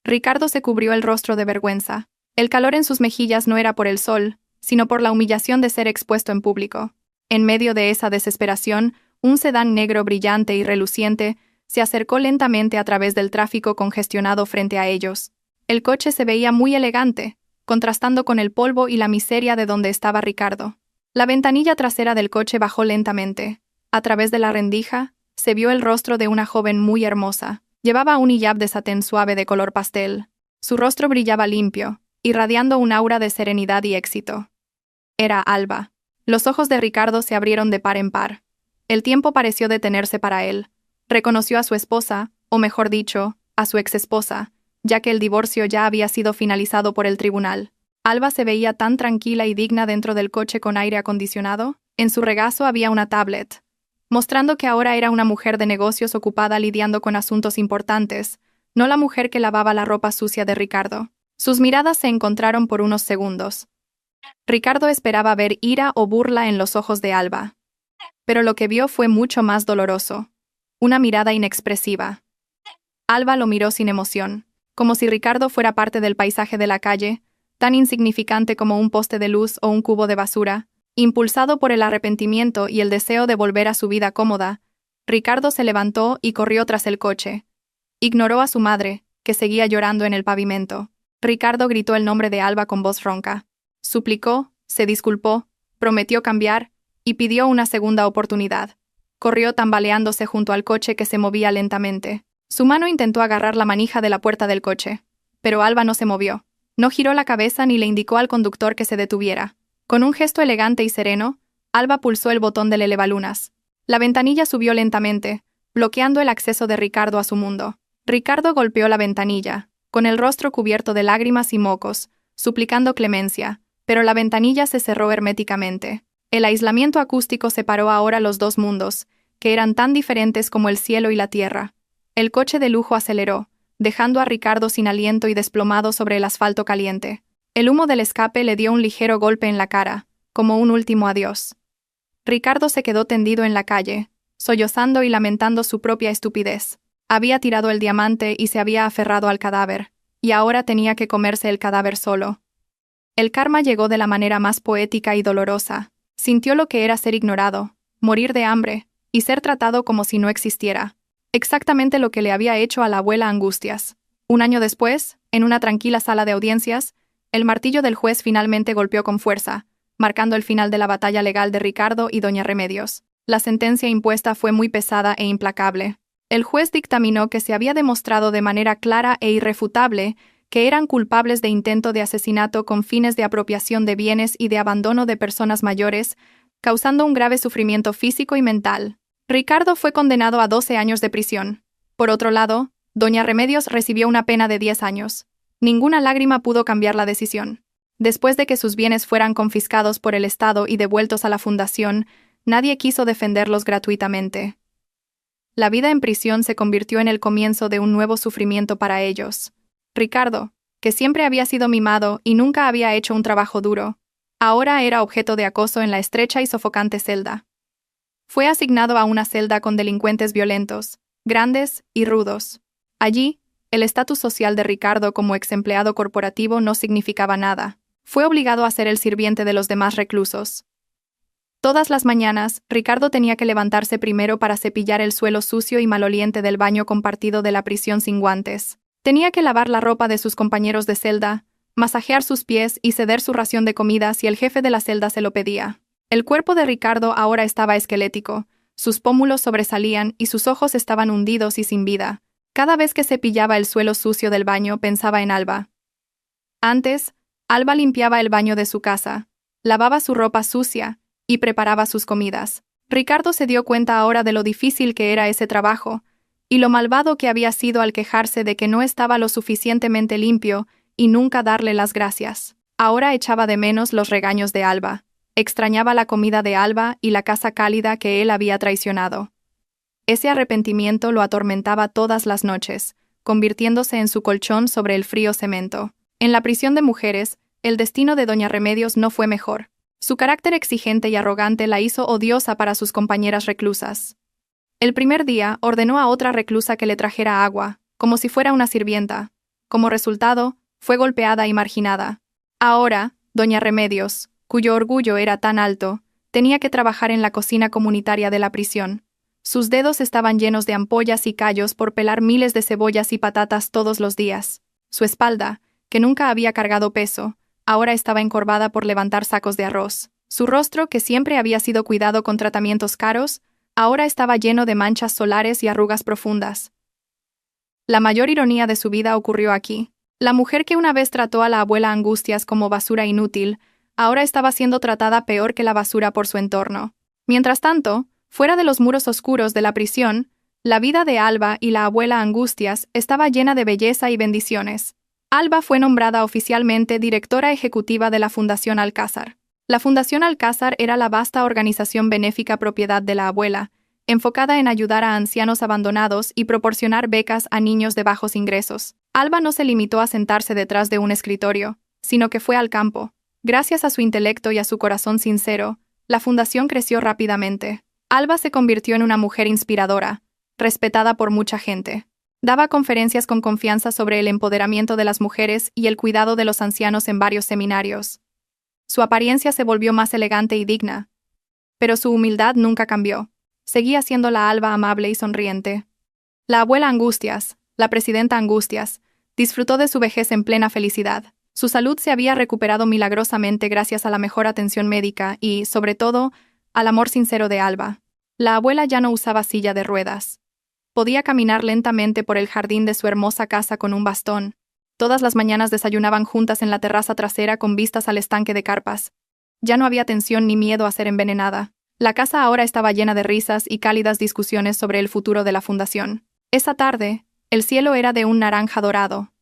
Ricardo se cubrió el rostro de vergüenza. El calor en sus mejillas no era por el sol, sino por la humillación de ser expuesto en público. En medio de esa desesperación, un sedán negro brillante y reluciente se acercó lentamente a través del tráfico congestionado frente a ellos. El coche se veía muy elegante, contrastando con el polvo y la miseria de donde estaba Ricardo. La ventanilla trasera del coche bajó lentamente. A través de la rendija, se vio el rostro de una joven muy hermosa. Llevaba un hijab de satén suave de color pastel. Su rostro brillaba limpio, irradiando un aura de serenidad y éxito. Era Alba. Los ojos de Ricardo se abrieron de par en par. El tiempo pareció detenerse para él. Reconoció a su esposa, o mejor dicho, a su exesposa, ya que el divorcio ya había sido finalizado por el tribunal. Alba se veía tan tranquila y digna dentro del coche con aire acondicionado. En su regazo había una tablet, mostrando que ahora era una mujer de negocios ocupada lidiando con asuntos importantes, no la mujer que lavaba la ropa sucia de Ricardo. Sus miradas se encontraron por unos segundos. Ricardo esperaba ver ira o burla en los ojos de Alba. Pero lo que vio fue mucho más doloroso. Una mirada inexpresiva. Alba lo miró sin emoción, como si Ricardo fuera parte del paisaje de la calle, tan insignificante como un poste de luz o un cubo de basura. Impulsado por el arrepentimiento y el deseo de volver a su vida cómoda, Ricardo se levantó y corrió tras el coche. Ignoró a su madre, que seguía llorando en el pavimento. Ricardo gritó el nombre de Alba con voz ronca. Suplicó, se disculpó, prometió cambiar, y pidió una segunda oportunidad. Corrió tambaleándose junto al coche que se movía lentamente. Su mano intentó agarrar la manija de la puerta del coche, pero Alba no se movió. No giró la cabeza ni le indicó al conductor que se detuviera. Con un gesto elegante y sereno, Alba pulsó el botón del elevalunas. La ventanilla subió lentamente, bloqueando el acceso de Ricardo a su mundo. Ricardo golpeó la ventanilla, con el rostro cubierto de lágrimas y mocos, suplicando clemencia, pero la ventanilla se cerró herméticamente. El aislamiento acústico separó ahora los dos mundos, que eran tan diferentes como el cielo y la tierra. El coche de lujo aceleró, dejando a Ricardo sin aliento y desplomado sobre el asfalto caliente. El humo del escape le dio un ligero golpe en la cara, como un último adiós. Ricardo se quedó tendido en la calle, sollozando y lamentando su propia estupidez. Había tirado el diamante y se había aferrado al cadáver, y ahora tenía que comerse el cadáver solo. El karma llegó de la manera más poética y dolorosa. Sintió lo que era ser ignorado, morir de hambre, y ser tratado como si no existiera. Exactamente lo que le había hecho a la abuela Angustias. Un año después, en una tranquila sala de audiencias, el martillo del juez finalmente golpeó con fuerza, marcando el final de la batalla legal de Ricardo y doña Remedios. La sentencia impuesta fue muy pesada e implacable. El juez dictaminó que se había demostrado de manera clara e irrefutable que eran culpables de intento de asesinato con fines de apropiación de bienes y de abandono de personas mayores, causando un grave sufrimiento físico y mental. Ricardo fue condenado a 12 años de prisión. Por otro lado, doña Remedios recibió una pena de 10 años. Ninguna lágrima pudo cambiar la decisión. Después de que sus bienes fueran confiscados por el Estado y devueltos a la fundación, nadie quiso defenderlos gratuitamente. La vida en prisión se convirtió en el comienzo de un nuevo sufrimiento para ellos. Ricardo, que siempre había sido mimado y nunca había hecho un trabajo duro, ahora era objeto de acoso en la estrecha y sofocante celda. Fue asignado a una celda con delincuentes violentos, grandes y rudos. Allí, el estatus social de Ricardo como ex empleado corporativo no significaba nada. Fue obligado a ser el sirviente de los demás reclusos. Todas las mañanas, Ricardo tenía que levantarse primero para cepillar el suelo sucio y maloliente del baño compartido de la prisión sin guantes. Tenía que lavar la ropa de sus compañeros de celda, masajear sus pies y ceder su ración de comida si el jefe de la celda se lo pedía. El cuerpo de Ricardo ahora estaba esquelético, sus pómulos sobresalían y sus ojos estaban hundidos y sin vida. Cada vez que cepillaba el suelo sucio del baño pensaba en Alba. Antes, Alba limpiaba el baño de su casa, lavaba su ropa sucia y preparaba sus comidas. Ricardo se dio cuenta ahora de lo difícil que era ese trabajo y lo malvado que había sido al quejarse de que no estaba lo suficientemente limpio y nunca darle las gracias. Ahora echaba de menos los regaños de Alba. Extrañaba la comida de Alba y la casa cálida que él había traicionado. Ese arrepentimiento lo atormentaba todas las noches, convirtiéndose en su colchón sobre el frío cemento. En la prisión de mujeres, el destino de doña Remedios no fue mejor. Su carácter exigente y arrogante la hizo odiosa para sus compañeras reclusas. El primer día ordenó a otra reclusa que le trajera agua, como si fuera una sirvienta. Como resultado, fue golpeada y marginada. Ahora, doña Remedios, cuyo orgullo era tan alto, tenía que trabajar en la cocina comunitaria de la prisión. Sus dedos estaban llenos de ampollas y callos por pelar miles de cebollas y patatas todos los días. Su espalda, que nunca había cargado peso, ahora estaba encorvada por levantar sacos de arroz. Su rostro, que siempre había sido cuidado con tratamientos caros, ahora estaba lleno de manchas solares y arrugas profundas. La mayor ironía de su vida ocurrió aquí. La mujer que una vez trató a la abuela Angustias como basura inútil, ahora estaba siendo tratada peor que la basura por su entorno. Mientras tanto, fuera de los muros oscuros de la prisión, la vida de Alba y la abuela Angustias estaba llena de belleza y bendiciones. Alba fue nombrada oficialmente directora ejecutiva de la Fundación Alcázar. La Fundación Alcázar era la vasta organización benéfica propiedad de la abuela, enfocada en ayudar a ancianos abandonados y proporcionar becas a niños de bajos ingresos. Alba no se limitó a sentarse detrás de un escritorio, sino que fue al campo. Gracias a su intelecto y a su corazón sincero, la fundación creció rápidamente. Alba se convirtió en una mujer inspiradora, respetada por mucha gente. Daba conferencias con confianza sobre el empoderamiento de las mujeres y el cuidado de los ancianos en varios seminarios. Su apariencia se volvió más elegante y digna, pero su humildad nunca cambió. Seguía siendo la Alba amable y sonriente. La abuela Angustias, la presidenta Angustias, disfrutó de su vejez en plena felicidad. Su salud se había recuperado milagrosamente gracias a la mejor atención médica y, sobre todo, al amor sincero de Alba. La abuela ya no usaba silla de ruedas. Podía caminar lentamente por el jardín de su hermosa casa con un bastón. Todas las mañanas desayunaban juntas en la terraza trasera con vistas al estanque de carpas. Ya no había tensión ni miedo a ser envenenada. La casa ahora estaba llena de risas y cálidas discusiones sobre el futuro de la fundación. Esa tarde, el cielo era de un naranja dorado.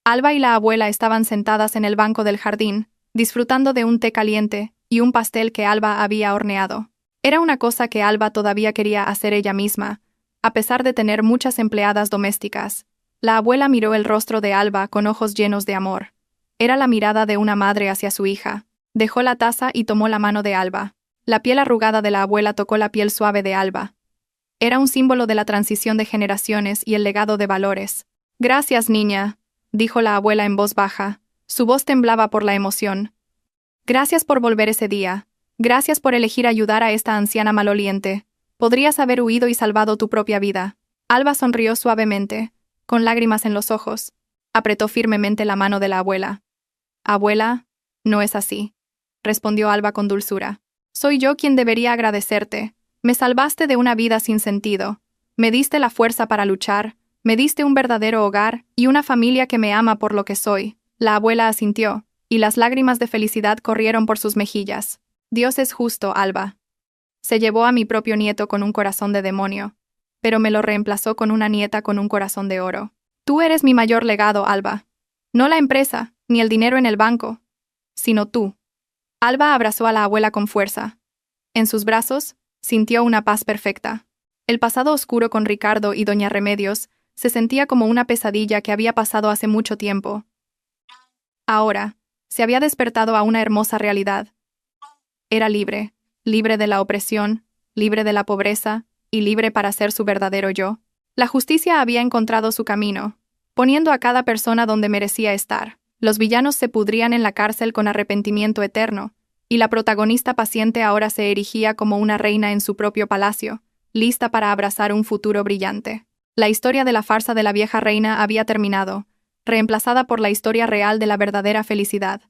Alba y la abuela estaban sentadas en el banco del jardín, disfrutando de un té caliente y un pastel que Alba había horneado. Era una cosa que Alba todavía quería hacer ella misma, a pesar de tener muchas empleadas domésticas. La abuela miró el rostro de Alba con ojos llenos de amor. Era la mirada de una madre hacia su hija. Dejó la taza y tomó la mano de Alba. La piel arrugada de la abuela tocó la piel suave de Alba. Era un símbolo de la transición de generaciones y el legado de valores. «Gracias, niña», dijo la abuela en voz baja. Su voz temblaba por la emoción. «Gracias por volver ese día. Gracias por elegir ayudar a esta anciana maloliente. Podrías haber huido y salvado tu propia vida». Alba sonrió suavemente, con lágrimas en los ojos. apretó firmemente la mano de la abuela. Abuela, no es así, respondió Alba con dulzura. Soy yo quien debería agradecerte. Me salvaste de una vida sin sentido. Me diste la fuerza para luchar, me diste un verdadero hogar y una familia que me ama por lo que soy. La abuela asintió, y las lágrimas de felicidad corrieron por sus mejillas. Dios es justo, Alba. Se llevó a mi propio nieto con un corazón de demonio, pero me lo reemplazó con una nieta con un corazón de oro. Tú eres mi mayor legado, Alba. No la empresa, ni el dinero en el banco, sino tú. Alba abrazó a la abuela con fuerza. En sus brazos, sintió una paz perfecta. El pasado oscuro con Ricardo y doña Remedios se sentía como una pesadilla que había pasado hace mucho tiempo. Ahora, se había despertado a una hermosa realidad. Era libre, libre de la opresión, libre de la pobreza y libre para ser su verdadero yo. La justicia había encontrado su camino, poniendo a cada persona donde merecía estar. Los villanos se pudrían en la cárcel con arrepentimiento eterno, y la protagonista paciente ahora se erigía como una reina en su propio palacio, lista para abrazar un futuro brillante. La historia de la farsa de la vieja reina había terminado, reemplazada por la historia real de la verdadera felicidad.